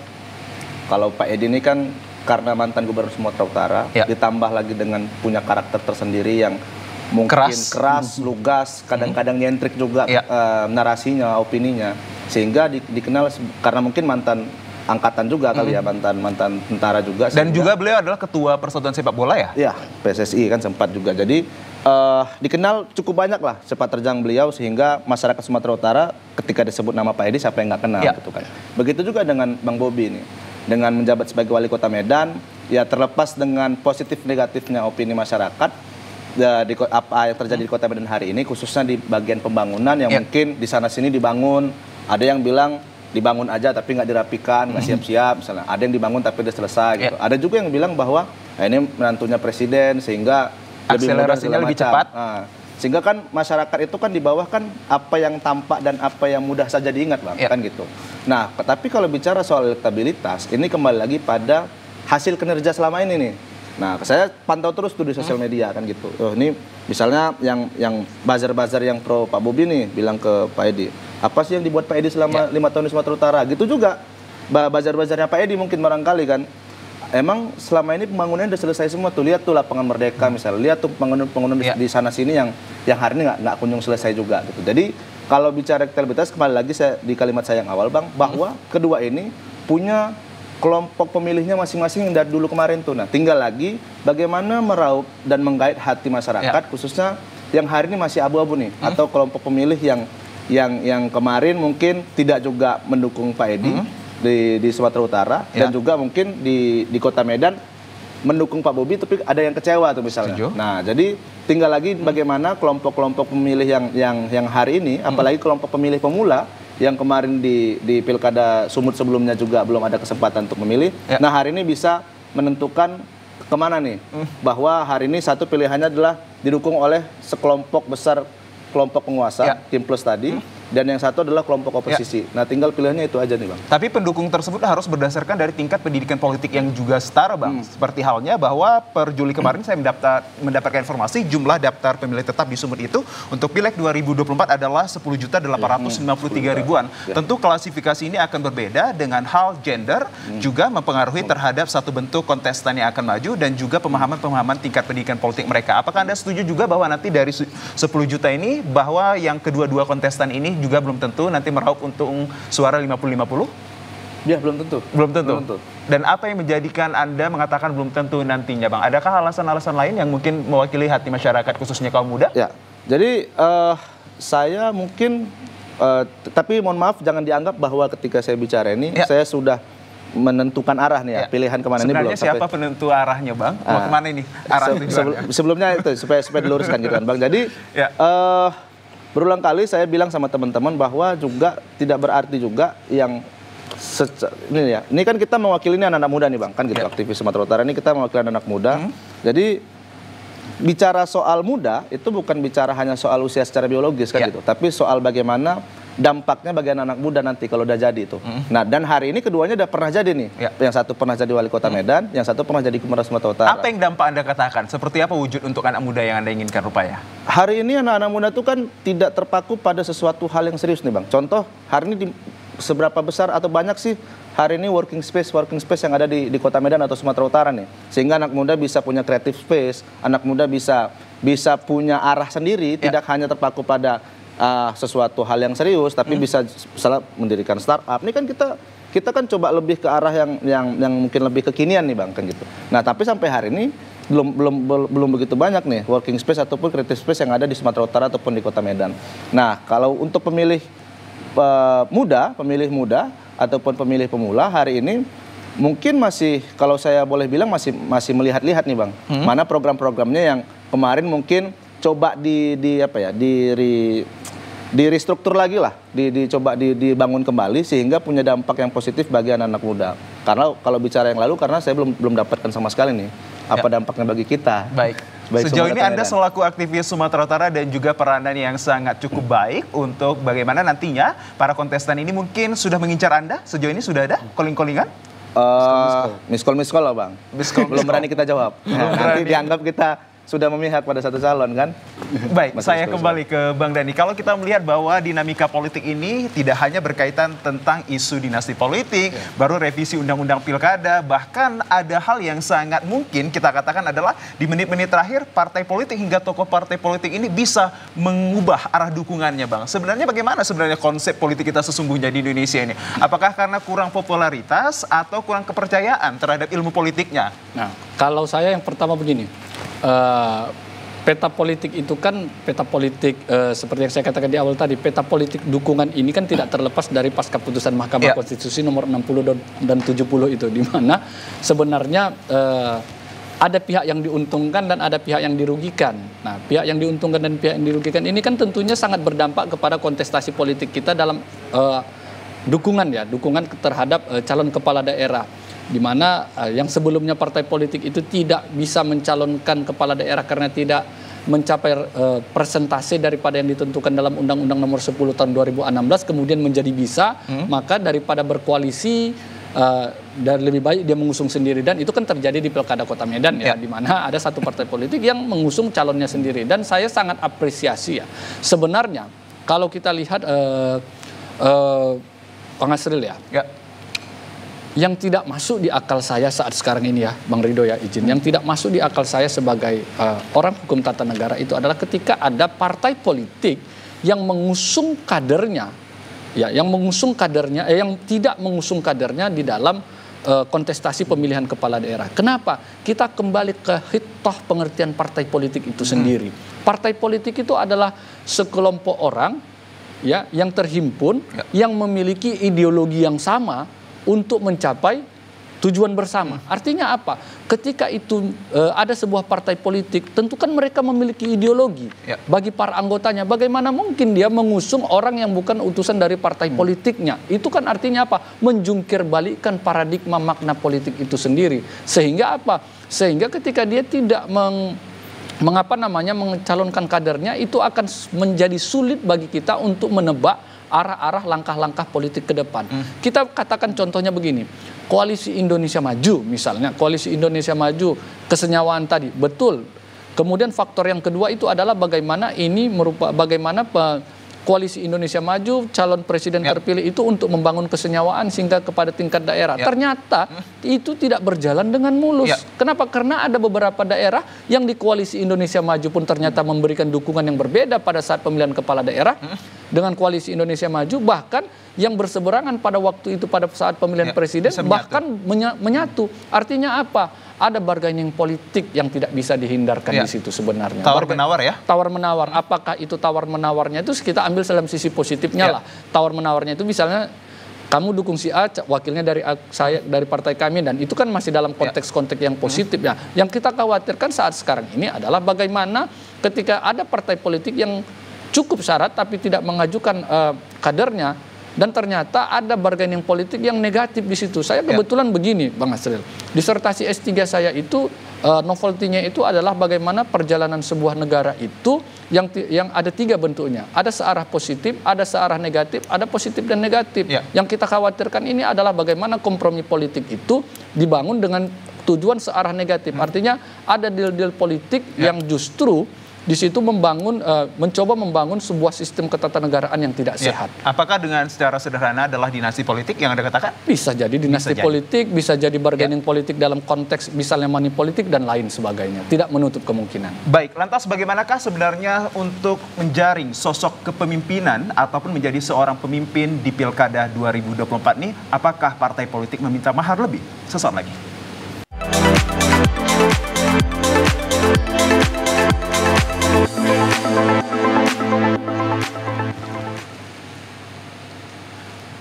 kalau Pak Edi ini kan karena mantan gubernur Sumatera Utara, ditambah lagi dengan punya karakter tersendiri yang mungkin keras, lugas, kadang-kadang nyentrik juga narasinya, opininya, sehingga dikenal karena mungkin mantan angkatan juga kali ya, mantan tentara juga. Dan juga beliau adalah ketua Persatuan Sepak Bola ya? Iya, PSSI kan sempat juga. Jadi dikenal cukup banyak lah sepak terjang beliau, sehingga masyarakat Sumatera Utara ketika disebut nama Pak Edi siapa yang nggak kenal gitu kan. Begitu juga dengan Bang Bobi ini. Dengan menjabat sebagai wali kota Medan, ya terlepas dengan positif negatifnya opini masyarakat, apa yang terjadi di kota Medan hari ini, khususnya di bagian pembangunan yang mungkin di sana-sini dibangun, ada yang bilang dibangun aja tapi nggak dirapikan, nggak siap-siap misalnya. Ada yang dibangun tapi udah selesai gitu. Ada juga yang bilang bahwa ini menantunya presiden sehingga akselerasinya lebih cepat. Sehingga kan masyarakat itu kan di bawah kan apa yang tampak dan apa yang mudah saja diingat Bang, kan gitu. Nah, tapi kalau bicara soal elektabilitas, ini kembali lagi pada hasil kinerja selama ini nih. Nah, saya pantau terus tuh di sosial media kan gitu. Ini misalnya yang buzzer-buzzer yang pro Pak Bobi nih bilang ke Pak Edi, apa sih yang dibuat Pak Edi selama 5 tahun di Sumatera Utara? Gitu juga buzzer-buzzernya Pak Edi mungkin barangkali kan. Emang selama ini pembangunannya udah selesai semua tuh. Lihat tuh lapangan Merdeka misalnya. Lihat tuh pembangunan di sana-sini yang hari ini nggak kunjung selesai juga gitu. Jadi kalau bicara elektabilitas, kembali lagi di kalimat saya yang awal Bang, bahwa kedua ini punya kelompok pemilihnya masing-masing yang dari dulu kemarin tuh. Nah, tinggal lagi bagaimana meraup dan menggait hati masyarakat, khususnya yang hari ini masih abu-abu nih, atau kelompok pemilih yang kemarin mungkin tidak juga mendukung Pak Edi di Sumatera Utara, dan juga mungkin di Kota Medan mendukung Pak Bobi, tapi ada yang kecewa tuh misalnya. Nah, jadi tinggal lagi bagaimana kelompok-kelompok pemilih yang hari ini, apalagi kelompok pemilih pemula yang kemarin di Pilkada Sumut sebelumnya juga belum ada kesempatan untuk memilih. Nah, hari ini bisa menentukan kemana nih, bahwa hari ini satu pilihannya adalah didukung oleh sekelompok besar kelompok penguasa, Tim Plus tadi, dan yang satu adalah kelompok oposisi. Nah, tinggal pilihannya itu aja nih Bang. Tapi pendukung tersebut harus berdasarkan dari tingkat pendidikan politik yang juga setara Bang. Seperti halnya bahwa per Juli kemarin saya mendapatkan informasi jumlah daftar pemilih tetap di Sumut itu untuk Pileg 2024 adalah 10.853.000-an. Tentu klasifikasi ini akan berbeda dengan hal gender, juga mempengaruhi terhadap satu bentuk kontestan yang akan maju dan juga pemahaman-pemahaman tingkat pendidikan politik mereka. Apakah Anda setuju juga bahwa nanti dari 10 juta ini, bahwa yang kedua-dua kontestan ini juga belum tentu nanti meraup untung suara 50-50? Ya, belum tentu. Belum tentu. Dan apa yang menjadikan Anda mengatakan belum tentu nantinya Bang? Adakah alasan-alasan lain yang mungkin mewakili hati masyarakat khususnya kaum muda? Ya, jadi saya mungkin, tapi mohon maaf jangan dianggap bahwa ketika saya bicara ini saya sudah menentukan arah nih ya, pilihan kemana ini belum. Sebenarnya siapa penentu arahnya Bang? Mau kemana ini arah tujuannya? Sebelumnya itu supaya diluruskan gitu kan Bang. Jadi berulang kali saya bilang sama teman-teman bahwa juga tidak berarti juga yang ini kan kita mewakili anak-anak muda nih Bang, kan gitu aktivis Sumatera Utara ini kita mewakili anak muda. Jadi bicara soal muda itu bukan bicara hanya soal usia secara biologis kan gitu, tapi soal bagaimana dampaknya bagi anak-anak muda nanti kalau udah jadi itu. Nah, dan hari ini keduanya udah pernah jadi nih. Yang satu pernah jadi wali kota Medan, yang satu pernah jadi Gubernur Sumatera Utara. Apa yang dampak Anda katakan? Seperti apa wujud untuk anak muda yang Anda inginkan rupanya? Hari ini anak-anak muda itu kan tidak terpaku pada sesuatu hal yang serius nih Bang. Contoh, hari ini seberapa besar atau banyak sih hari ini working space yang ada di kota Medan atau Sumatera Utara nih. Sehingga anak muda bisa punya creative space, anak muda bisa punya arah sendiri, tidak hanya terpaku pada sesuatu hal yang serius, tapi bisa misalnya mendirikan startup. Ini kan kita kan coba lebih ke arah yang mungkin lebih kekinian nih Bang, kan gitu. Nah, tapi sampai hari ini belum begitu banyak nih working space ataupun creative space yang ada di Sumatera Utara ataupun di kota Medan. Nah, kalau untuk pemilih muda ataupun pemilih pemula hari ini mungkin masih, kalau saya boleh bilang masih melihat-lihat nih Bang, mana program-programnya yang kemarin mungkin coba di restruktur lagi lah, dicoba dibangun kembali sehingga punya dampak yang positif bagi anak-anak muda. Karena kalau bicara yang lalu, karena saya belum dapatkan sama sekali nih apa dampaknya bagi kita. Baik. Sejauh ini Anda selaku aktivis Sumatera Utara dan juga peranan yang sangat cukup baik untuk bagaimana nantinya para kontestan ini mungkin sudah mengincar Anda. Sejauh ini sudah ada calling-callingan? Miss call lah Bang. Belum berani kita jawab. Nanti dianggap kita sudah memihak pada satu calon kan. Baik, saya kembali ke Bang Dhani. Kalau kita melihat bahwa dinamika politik ini tidak hanya berkaitan tentang isu dinasti politik, baru revisi undang-undang pilkada, bahkan ada hal yang sangat mungkin kita katakan adalah di menit-menit terakhir partai politik hingga tokoh partai politik ini bisa mengubah arah dukungannya Bang. Sebenarnya bagaimana sebenarnya konsep politik kita sesungguhnya di Indonesia ini? Apakah karena kurang popularitas atau kurang kepercayaan terhadap ilmu politiknya? Nah, kalau saya yang pertama begini. Peta politik itu kan peta politik seperti yang saya katakan di awal tadi, peta politik dukungan ini kan tidak terlepas dari pasca putusan Mahkamah Konstitusi nomor 60 dan 70 itu, di mana sebenarnya ada pihak yang diuntungkan dan ada pihak yang dirugikan. Nah, pihak yang diuntungkan dan pihak yang dirugikan ini kan tentunya sangat berdampak kepada kontestasi politik kita dalam dukungan terhadap calon kepala daerah. Di mana yang sebelumnya partai politik itu tidak bisa mencalonkan kepala daerah karena tidak mencapai persentase daripada yang ditentukan dalam Undang-Undang Nomor 10 Tahun 2016, kemudian menjadi bisa, maka daripada berkoalisi dan lebih baik dia mengusung sendiri, dan itu kan terjadi di Pilkada Kota Medan ya, di mana ada satu partai politik yang mengusung calonnya sendiri, dan saya sangat apresiasi ya. Sebenarnya kalau kita lihat Bang Asril ya. Yang tidak masuk di akal saya saat sekarang ini ya, Bang Ridho ya izin, yang tidak masuk di akal saya sebagai orang hukum tata negara itu adalah ketika ada partai politik yang mengusung kadernya, ya, yang tidak mengusung kadernya di dalam kontestasi pemilihan kepala daerah. Kenapa? Kita kembali ke hitoh pengertian partai politik itu sendiri. Partai politik itu adalah sekelompok orang ya yang terhimpun, yang memiliki ideologi yang sama untuk mencapai tujuan bersama. Artinya apa? Ketika itu ada sebuah partai politik, tentu kan mereka memiliki ideologi bagi para anggotanya. Bagaimana mungkin dia mengusung orang yang bukan utusan dari partai politiknya? Itu kan artinya apa? Menjungkir balikkan paradigma makna politik itu sendiri. Sehingga apa? Sehingga ketika dia tidak mencalonkan kadernya, itu akan menjadi sulit bagi kita untuk menebak arah-arah langkah-langkah politik ke depan. Kita katakan contohnya begini, Koalisi Indonesia Maju misalnya, Koalisi Indonesia Maju, kesenyawaan tadi, betul. Kemudian faktor yang kedua itu adalah bagaimana Koalisi Indonesia Maju, calon presiden terpilih itu untuk membangun kesenyawaan sehingga kepada tingkat daerah. Ternyata itu tidak berjalan dengan mulus. Kenapa? Karena ada beberapa daerah yang di Koalisi Indonesia Maju pun ternyata memberikan dukungan yang berbeda pada saat pemilihan kepala daerah dengan Koalisi Indonesia Maju, bahkan yang berseberangan pada waktu itu pada saat pemilihan presiden bahkan menyatu. Artinya apa? Ada bargaining politik yang tidak bisa dihindarkan di situ sebenarnya. Tawar-menawar ya? Tawar-menawar. Apakah itu tawar-menawarnya itu kita ambil dalam sisi positifnya lah. Tawar-menawarnya itu misalnya kamu dukung si A, wakilnya saya dari partai kami, dan itu kan masih dalam konteks-konteks yang positif ya. Yang kita khawatirkan saat sekarang ini adalah bagaimana ketika ada partai politik yang cukup syarat tapi tidak mengajukan kadernya, dan ternyata ada bargaining politik yang negatif di situ. Saya kebetulan begini, Bang Asril, disertasi S3 saya itu novelty-nya itu adalah bagaimana perjalanan sebuah negara itu yang ada 3 bentuknya. Ada searah positif, ada searah negatif, ada positif dan negatif. Yang kita khawatirkan ini adalah bagaimana kompromi politik itu dibangun dengan tujuan searah negatif. Artinya ada deal-deal politik yang justru di situ mencoba membangun sebuah sistem ketatanegaraan yang tidak sehat. Apakah dengan secara sederhana adalah dinasti politik yang Anda katakan? Bisa jadi dinasti politik, bisa jadi bargaining politik dalam konteks misalnya money politik dan lain sebagainya. Tidak menutup kemungkinan. Baik, lantas bagaimanakah sebenarnya untuk menjaring sosok kepemimpinan ataupun menjadi seorang pemimpin di Pilkada 2024 ini? Apakah partai politik meminta mahar lebih? Sesaat lagi.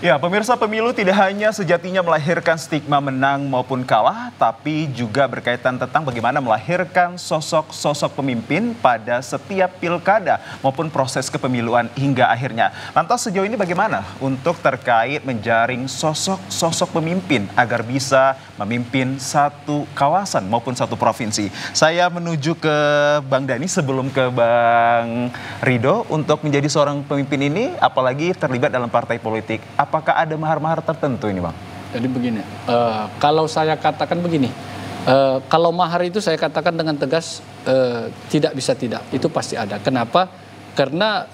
Ya, pemirsa, pemilu tidak hanya sejatinya melahirkan stigma menang maupun kalah, tapi juga berkaitan tentang bagaimana melahirkan sosok-sosok pemimpin pada setiap pilkada maupun proses kepemiluan hingga akhirnya. Lantas sejauh ini bagaimana untuk terkait menjaring sosok-sosok pemimpin agar bisa memimpin satu kawasan maupun satu provinsi? Saya menuju ke Bang Dhani sebelum ke Bang Rido. Untuk menjadi seorang pemimpin ini, apalagi terlibat dalam partai politik, apakah ada mahar-mahar tertentu ini, Bang? Jadi begini, kalau saya katakan begini, kalau mahar itu saya katakan dengan tegas tidak bisa tidak, itu pasti ada. Kenapa? Karena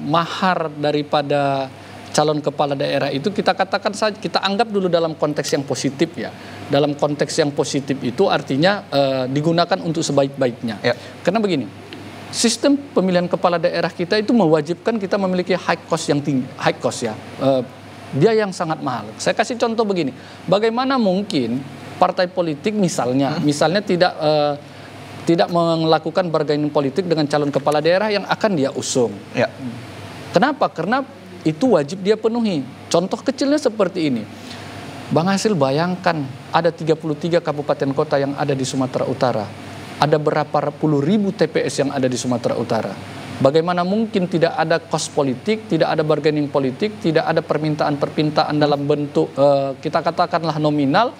mahar daripada calon kepala daerah itu kita katakan saja, kita anggap dulu dalam konteks yang positif ya. Dalam konteks yang positif itu artinya digunakan untuk sebaik-baiknya. Karena begini, sistem pemilihan kepala daerah kita itu mewajibkan kita memiliki high cost yang tinggi, high cost ya. Biaya yang sangat mahal. Saya kasih contoh begini, bagaimana mungkin partai politik misalnya tidak melakukan bargaining politik dengan calon kepala daerah yang akan dia usung. Kenapa? Karena itu wajib dia penuhi. Contoh kecilnya seperti ini. Bang Hasil bayangkan ada 33 kabupaten kota yang ada di Sumatera Utara. Ada berapa puluh ribu TPS yang ada di Sumatera Utara. Bagaimana mungkin tidak ada kos politik, tidak ada bargaining politik, tidak ada permintaan-permintaan dalam bentuk kita katakanlah nominal,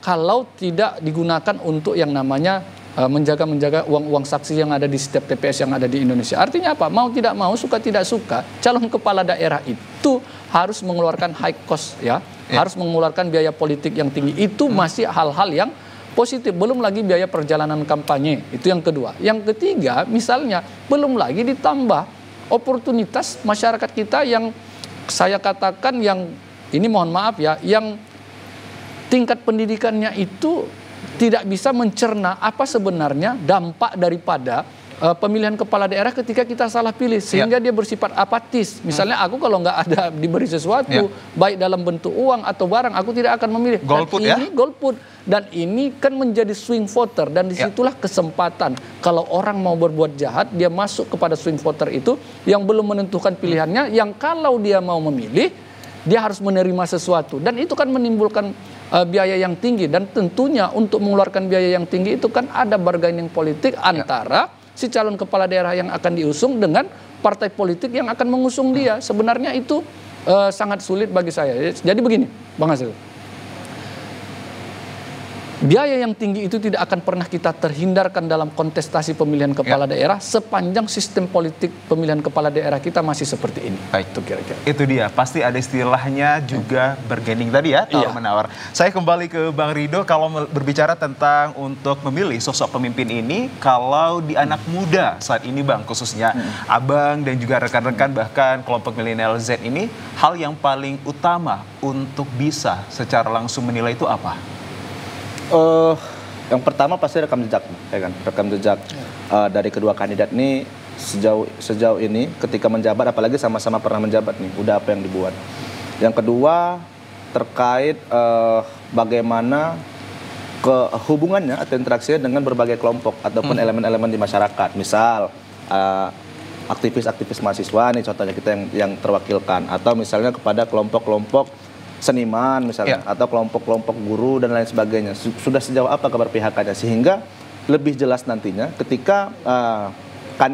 kalau tidak digunakan untuk yang namanya menjaga uang-uang saksi yang ada di setiap TPS yang ada di Indonesia. Artinya apa? Mau tidak mau, suka tidak suka, calon kepala daerah itu harus mengeluarkan high cost harus mengeluarkan biaya politik yang tinggi. Itu masih hal-hal yang positif, belum lagi biaya perjalanan kampanye, itu yang kedua. Yang ketiga, misalnya belum lagi ditambah oportunitas masyarakat kita yang saya katakan yang ini mohon maaf ya, yang tingkat pendidikannya itu tidak bisa mencerna apa sebenarnya dampak daripada pemilihan kepala daerah ketika kita salah pilih, sehingga dia bersifat apatis. Misalnya aku kalau nggak ada diberi sesuatu, baik dalam bentuk uang atau barang, aku tidak akan memilih. Golput ini golput. Dan ini kan menjadi swing voter, dan disitulah kesempatan kalau orang mau berbuat jahat, dia masuk kepada swing voter itu yang belum menentukan pilihannya, yang kalau dia mau memilih, dia harus menerima sesuatu, dan itu kan menimbulkan biaya yang tinggi. Dan tentunya untuk mengeluarkan biaya yang tinggi itu kan ada bargaining politik antara si calon kepala daerah yang akan diusung dengan partai politik yang akan mengusung dia. Sebenarnya itu sangat sulit bagi saya. Jadi begini, Bang Hasil, biaya yang tinggi itu tidak akan pernah kita terhindarkan dalam kontestasi pemilihan kepala daerah sepanjang sistem politik pemilihan kepala daerah kita masih seperti ini. Baik, itu kira-kira. Itu dia, pasti ada istilahnya juga bargaining tadi ya, tawar-menawar. Saya kembali ke Bang Rido, kalau berbicara tentang untuk memilih sosok pemimpin ini, kalau di anak muda saat ini Bang, khususnya Abang dan juga rekan-rekan bahkan kelompok milenial Z ini, hal yang paling utama untuk bisa secara langsung menilai itu apa? Yang pertama pasti rekam jejak, ya kan? Rekam jejak dari kedua kandidat ini sejauh ini ketika menjabat, apalagi sama-sama pernah menjabat nih, udah apa yang dibuat. Yang kedua terkait bagaimana hubungannya atau interaksinya dengan berbagai kelompok ataupun elemen-elemen di masyarakat. Misal aktivis-aktivis mahasiswa nih contohnya kita yang terwakilkan, atau misalnya kepada kelompok-kelompok seniman misalnya, atau kelompok-kelompok guru dan lain sebagainya. Sudah sejauh apa keberpihakannya sehingga lebih jelas nantinya ketika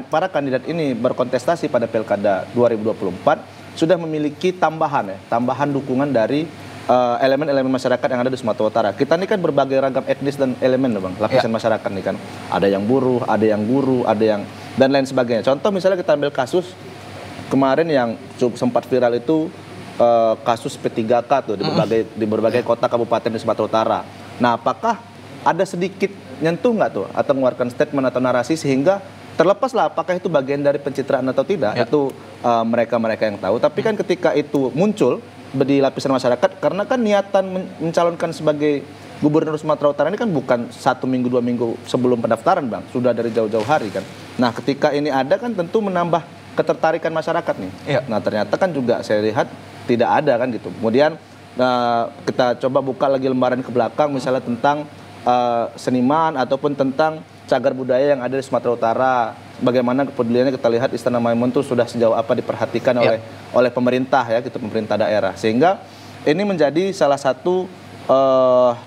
para kandidat ini berkontestasi pada Pilkada 2024 sudah memiliki tambahan dukungan dari elemen-elemen masyarakat yang ada di Sumatera Utara. Kita ini kan berbagai ragam etnis dan elemen loh Bang, lapisan masyarakat nih kan. Ada yang buruh, ada yang guru, ada yang dan lain sebagainya. Contoh misalnya kita ambil kasus kemarin yang sempat viral itu kasus P3K tuh di berbagai kota kabupaten di Sumatera Utara. Nah, apakah ada sedikit nyentuh nggak tuh atau mengeluarkan statement atau narasi sehingga terlepaslah apakah itu bagian dari pencitraan atau tidak, itu mereka-mereka yang tahu. Tapi kan ketika itu muncul di lapisan masyarakat, karena kan niatan mencalonkan sebagai gubernur Sumatera Utara ini kan bukan 1 minggu 2 minggu sebelum pendaftaran Bang, sudah dari jauh-jauh hari kan. Nah ketika ini ada kan tentu menambah ketertarikan masyarakat nih. Nah ternyata kan juga saya lihat tidak ada kan gitu. Kemudian kita coba buka lagi lembaran ke belakang misalnya tentang seniman ataupun tentang cagar budaya yang ada di Sumatera Utara. Bagaimana kepeduliannya kita lihat Istana Maimun itu sudah sejauh apa diperhatikan oleh pemerintah ya, gitu, pemerintah daerah. Sehingga ini menjadi salah satu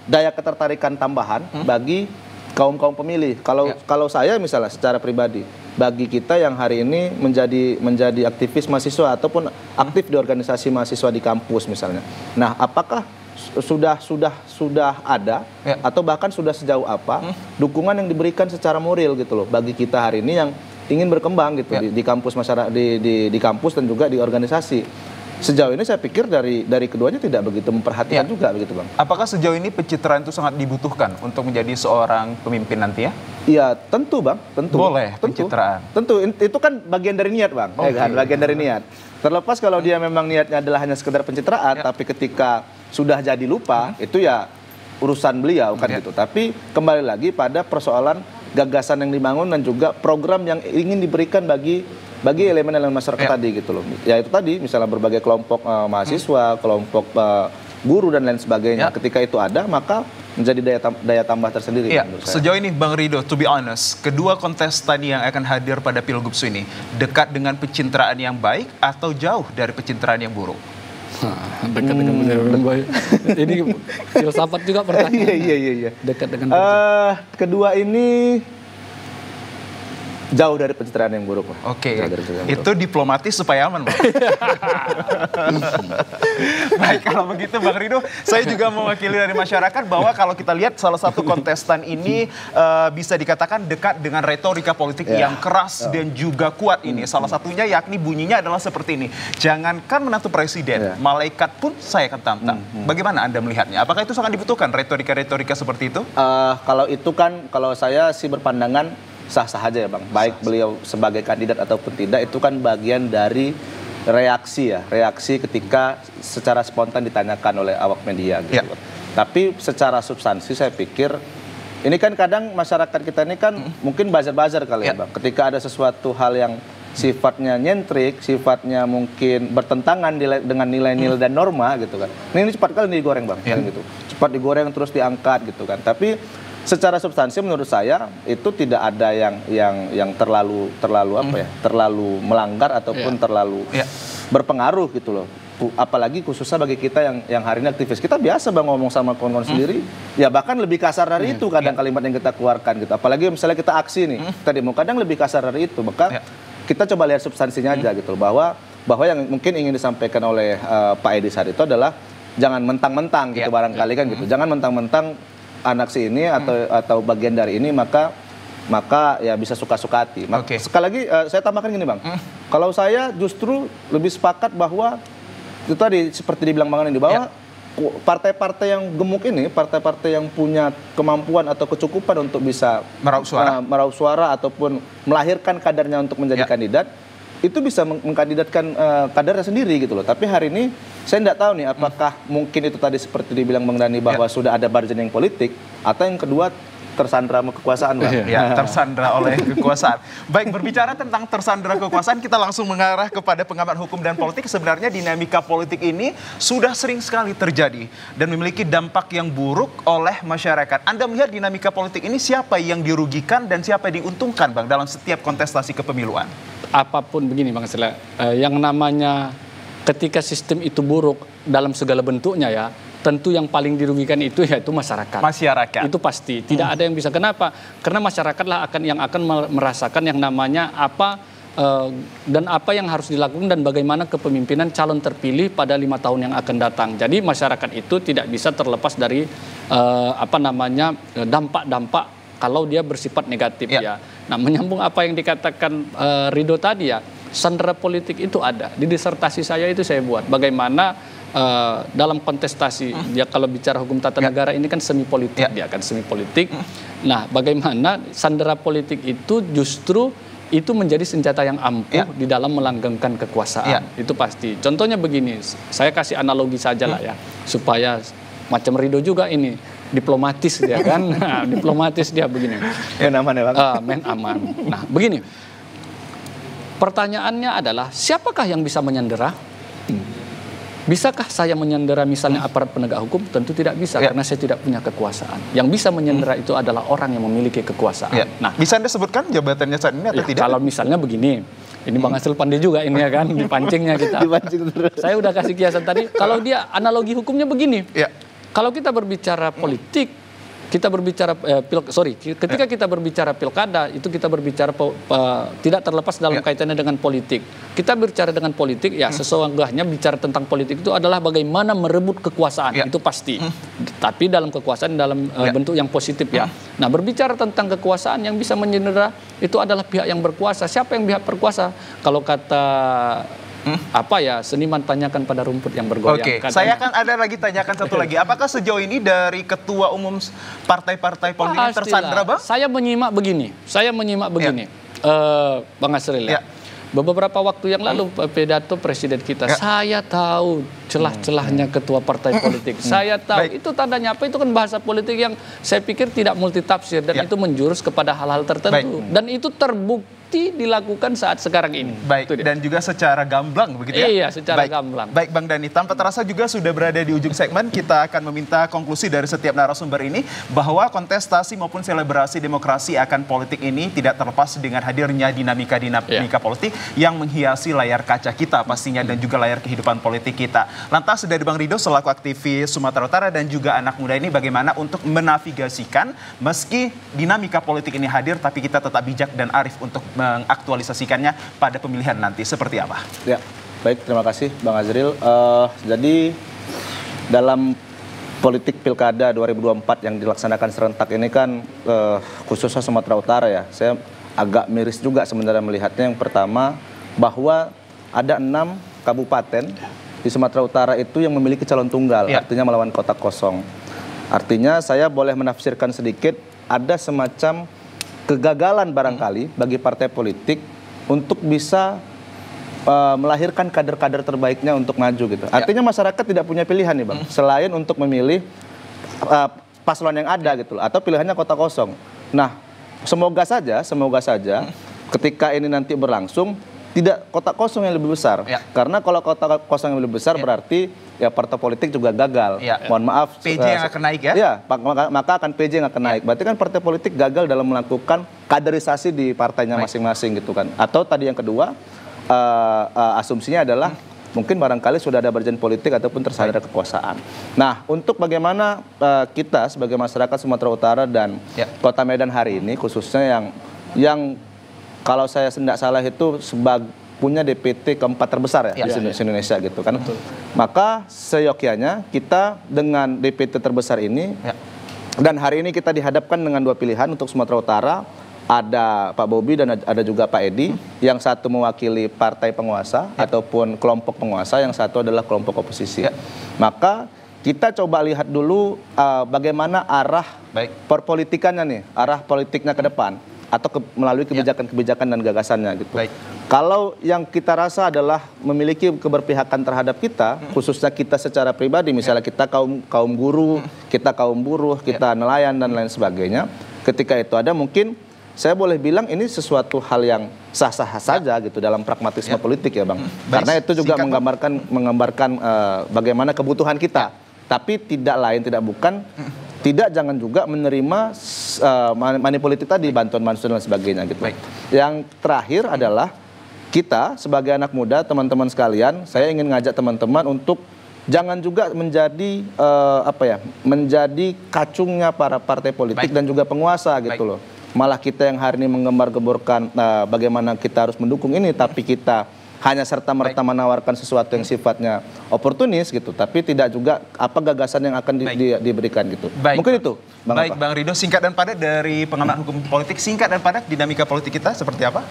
daya ketertarikan tambahan bagi kaum pemilih. Kalau saya misalnya secara pribadi, bagi kita yang hari ini menjadi aktivis mahasiswa ataupun aktif di organisasi mahasiswa di kampus misalnya. Nah, apakah sudah ada atau bahkan sudah sejauh apa dukungan yang diberikan secara moral gitu loh bagi kita hari ini yang ingin berkembang gitu di kampus masyarakat, di kampus dan juga di organisasi. Sejauh ini saya pikir dari keduanya tidak begitu memperhatikan juga begitu Bang. Apakah sejauh ini pencitraan itu sangat dibutuhkan untuk menjadi seorang pemimpin nanti ya? Iya tentu Bang, tentu. Boleh pencitraan. Tentu, itu kan bagian dari niat Bang, kan? Bagian dari niat. Terlepas kalau dia memang niatnya adalah hanya sekedar pencitraan, tapi ketika sudah jadi lupa, itu ya urusan beliau kan gitu. Tapi kembali lagi pada persoalan gagasan yang dibangun dan juga program yang ingin diberikan bagi elemen-elemen masyarakat tadi gitu loh. Ya itu tadi misalnya berbagai kelompok mahasiswa, kelompok guru dan lain sebagainya. Ketika itu ada maka menjadi daya tambah tersendiri. Sejauh ini Bang Ridho, to be honest, kedua kontestan yang akan hadir pada Pilgub ini dekat dengan pencitraan yang baik atau jauh dari pencitraan yang buruk? Dekat dengan pencitraan yang baik. Ini filsafat juga pertanyaan. Iya. Dekat dengan kedua ini jauh dari pencitraan yang buruk. Oke, itu diplomatis supaya aman Bang. Baik, kalau begitu Bang Ridho, saya juga mewakili dari masyarakat bahwa kalau kita lihat salah satu kontestan ini bisa dikatakan dekat dengan retorika politik yang keras dan juga kuat ini. Salah satunya yakni bunyinya adalah seperti ini. Jangankan menantu presiden, malaikat pun saya akan tantang. Bagaimana Anda melihatnya? Apakah itu sangat dibutuhkan retorika-retorika seperti itu? Kalau itu kan, kalau saya sih berpandangan sah-sah aja ya Bang. Baik beliau sebagai kandidat ataupun tidak, itu kan bagian dari reaksi ketika secara spontan ditanyakan oleh awak media gitu. Tapi secara substansi saya pikir ini kan kadang masyarakat kita ini kan mungkin buzzer-buzzer kali ya Bang. Ketika ada sesuatu hal yang sifatnya nyentrik, sifatnya mungkin bertentangan dengan nilai-nilai dan norma gitu kan. Ini cepat kali digoreng Bang, gitu. Cepat digoreng terus diangkat gitu kan. Tapi secara substansi menurut saya itu tidak ada yang terlalu melanggar ataupun terlalu berpengaruh gitu loh. Apalagi khususnya bagi kita yang hari ini aktivis. Kita biasa Bang ngomong sama kawan-kawan sendiri, ya bahkan lebih kasar dari itu kadang kalimat yang kita keluarkan gitu. Apalagi misalnya kita aksi nih, tadi mau kadang lebih kasar dari itu. Maka kita coba lihat substansinya aja gitu loh, bahwa yang mungkin ingin disampaikan oleh Pak Edi Sarito adalah jangan mentang-mentang gitu barangkali kan gitu. Jangan mentang-mentang anak si ini atau bagian dari ini maka ya bisa suka-suka hati. Sekali lagi saya tambahkan gini Bang. Kalau saya justru lebih sepakat bahwa itu tadi seperti dibilang Bang Andi bahwa partai-partai yang gemuk ini, partai-partai yang punya kemampuan atau kecukupan untuk bisa meraup suara ataupun melahirkan kadernya untuk menjadi kandidat, itu bisa mengkandidatkan kadernya sendiri gitu loh. Tapi hari ini saya tidak tahu nih apakah mungkin itu tadi seperti dibilang Bang Dhani bahwa sudah ada bargaining politik, atau yang kedua tersandra sama kekuasaan Bang. Ya, tersandra oleh kekuasaan. Baik, berbicara tentang tersandra kekuasaan, kita langsung mengarah kepada pengamat hukum dan politik. Sebenarnya dinamika politik ini sudah sering sekali terjadi dan memiliki dampak yang buruk oleh masyarakat. Anda melihat dinamika politik ini siapa yang dirugikan dan siapa yang diuntungkan Bang dalam setiap kontestasi kepemiluan? apapun begini Bang Sela, yang namanya ketika sistem itu buruk dalam segala bentuknya ya, tentu yang paling dirugikan itu yaitu masyarakat. Masyarakat. Itu pasti. Tidak ada yang bisa. Kenapa? Karena masyarakatlah yang akan merasakan yang namanya apa dan apa yang harus dilakukan dan bagaimana kepemimpinan calon terpilih pada 5 tahun yang akan datang. Jadi masyarakat itu tidak bisa terlepas dari dampak-dampak kalau dia bersifat negatif ya. Nah, menyambung apa yang dikatakan Ridho tadi ya, sandera politik itu ada. Di disertasi saya itu saya buat bagaimana dalam kontestasi ya, kalau bicara hukum tata negara ini kan semi politik, dia kan semi politik. Nah, bagaimana sandera politik itu justru itu menjadi senjata yang ampuh di dalam melanggengkan kekuasaan. Itu pasti. Contohnya begini, saya kasih analogi saja lah ya, supaya macam Ridho juga ini diplomatis dia kan. Nah, diplomatis dia begini. Main aman ya Bang? Main aman. Nah, begini. Pertanyaannya adalah siapakah yang bisa menyandera? Bisakah saya menyandera misalnya aparat penegak hukum? Tentu tidak bisa karena saya tidak punya kekuasaan. Yang bisa menyandera itu adalah orang yang memiliki kekuasaan. Nah, bisa Anda sebutkan jabatannya saat ini atau tidak? Kalau misalnya begini, ini Bang Hasil pandai juga ini ya kan, dipancingnya kita. Dipancing terus. Saya udah kasih kiasan tadi. Kalau dia analogi hukumnya begini, kalau kita berbicara politik, kita berbicara ketika kita berbicara pilkada itu kita berbicara tidak terlepas dalam kaitannya dengan politik. Kita berbicara dengan politik ya sesungguhnya bicara tentang politik itu adalah bagaimana merebut kekuasaan, itu pasti. Tapi dalam kekuasaan dalam bentuk yang positif ya. Nah, berbicara tentang kekuasaan yang bisa menyandera itu adalah pihak yang berkuasa. Siapa yang pihak berkuasa? Kalau kata seniman tanyakan pada rumput yang bergoyang. Oke, saya akan ada lagi tanyakan satu lagi. Apakah sejauh ini dari ketua umum partai-partai politik tersandra, Bang? Saya menyimak begini. Bang Asril ya. Beberapa waktu yang lalu pidato presiden kita, saya tahu celah-celahnya ketua partai politik. Saya tahu itu tandanya apa? Itu kan bahasa politik yang saya pikir tidak multitafsir dan itu menjurus kepada hal-hal tertentu. Dan itu terbukti dilakukan saat sekarang ini. Baik, dan juga secara gamblang begitu ya? Iya, secara gamblang. Baik, Bang Dhani, tanpa terasa juga sudah berada di ujung segmen. Kita akan meminta konklusi dari setiap narasumber ini bahwa kontestasi maupun selebrasi demokrasi akan politik ini tidak terlepas dengan hadirnya dinamika politik yang menghiasi layar kaca kita pastinya dan juga layar kehidupan politik kita. Lantas dari Bang Ridho selaku aktivis Sumatera Utara dan juga anak muda ini bagaimana untuk menavigasikan meski dinamika politik ini hadir tapi kita tetap bijak dan arif untuk mengaktualisasikannya pada pemilihan nanti seperti apa? Ya, baik, terima kasih Bang Azril. Jadi dalam politik pilkada 2024 yang dilaksanakan serentak ini kan khususnya Sumatera Utara ya, saya agak miris juga sebenarnya melihatnya. Yang pertama bahwa ada 6 kabupaten di Sumatera Utara itu yang memiliki calon tunggal, artinya melawan kotak kosong. Artinya saya boleh menafsirkan sedikit, ada semacam kegagalan barangkali bagi partai politik untuk bisa melahirkan kader-kader terbaiknya untuk maju gitu. Artinya masyarakat tidak punya pilihan nih Bang, selain untuk memilih paslon yang ada gitu, atau pilihannya kotak kosong. Nah, semoga saja ketika ini nanti berlangsung tidak kotak kosong yang lebih besar. Karena kalau kotak kosong yang lebih besar berarti ya partai politik juga gagal. Mohon maaf. PJ yang akan naik ya? Ya, maka akan PJ yang akan naik. Berarti kan partai politik gagal dalam melakukan kaderisasi di partainya masing-masing gitu kan. Atau tadi yang kedua, asumsinya adalah mungkin barangkali sudah ada berjen politik ataupun tersandera kekuasaan. Nah, untuk bagaimana kita sebagai masyarakat Sumatera Utara dan Kota Medan hari ini khususnya yang kalau saya tidak salah itu punya DPT keempat terbesar ya, di Indonesia gitu kan. Maka seyogyanya kita dengan DPT terbesar ini dan hari ini kita dihadapkan dengan 2 pilihan untuk Sumatera Utara. Ada Pak Bobi dan ada juga Pak Edi. Yang satu mewakili partai penguasa ataupun kelompok penguasa, yang satu adalah kelompok oposisi. Maka kita coba lihat dulu bagaimana arah perpolitikannya nih, arah politiknya ke depan. Atau melalui kebijakan-kebijakan dan gagasannya gitu. Kalau yang kita rasa adalah memiliki keberpihakan terhadap kita, khususnya kita secara pribadi, misalnya kita kaum guru, kita kaum buruh, kita nelayan dan lain sebagainya. Ketika itu ada mungkin saya boleh bilang ini sesuatu hal yang sah-sah saja gitu dalam pragmatisme politik ya Bang. Karena itu juga menggambarkan bagaimana kebutuhan kita. Tapi jangan juga menerima money politik tadi, bantuan dan sebagainya gitu. Yang terakhir adalah kita sebagai anak muda, teman-teman sekalian, saya ingin ngajak teman-teman untuk jangan juga menjadi menjadi kacungnya para partai politik dan juga penguasa gitu loh. Malah kita yang hari ini menggembar-gemborkan bagaimana kita harus mendukung ini, tapi kita hanya serta-merta menawarkan sesuatu yang sifatnya oportunis gitu, tapi tidak juga apa gagasan yang akan diberikan gitu. Mungkin itu. Bang Ridho, singkat dan padat dari pengamat hukum politik, singkat dan padat dinamika politik kita seperti apa?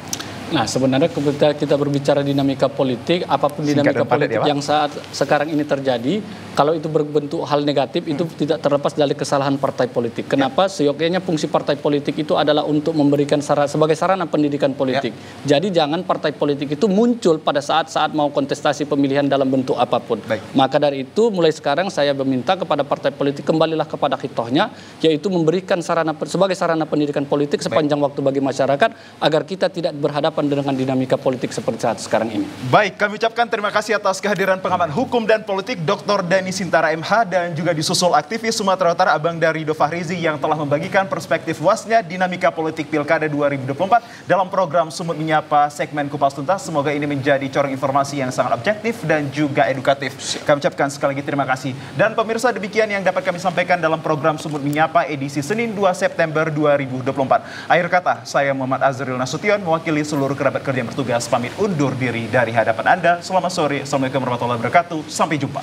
Nah, sebenarnya ketika kita berbicara dinamika politik, apapun dinamika politik yang saat sekarang ini terjadi, kalau itu berbentuk hal negatif, itu tidak terlepas dari kesalahan partai politik. Kenapa? Seyogyanya fungsi partai politik itu adalah untuk memberikan sebagai sarana pendidikan politik. Jadi jangan partai politik itu muncul pada saat-saat mau kontestasi pemilihan dalam bentuk apapun. Maka dari itu, mulai sekarang saya meminta kepada partai politik, kembalilah kepada hitohnya, yaitu memberikan sebagai sarana pendidikan politik sepanjang waktu bagi masyarakat, agar kita tidak berhadapan dengan dinamika politik seperti saat sekarang ini. Baik, kami ucapkan terima kasih atas kehadiran pengamat hukum dan politik Dr. Dhani Sintara MH, dan juga disusul aktivis Sumatera Utara Abang Ridho Fahrizi yang telah membagikan perspektif luasnya dinamika politik Pilkada 2024 dalam program Sumut Menyapa segmen Kupas Tuntas. Semoga ini menjadi corong informasi yang sangat objektif dan juga edukatif. Kami ucapkan sekali lagi terima kasih. Dan pemirsa, demikian yang dapat kami sampaikan dalam program Sumut Menyapa edisi Senin 2 September 2024. Akhir kata, saya Muhammad Azril Nasution mewakili seluruh kerabat kerja yang bertugas pamit undur diri dari hadapan Anda. Selamat sore, Assalamualaikum warahmatullahi wabarakatuh. Sampai jumpa.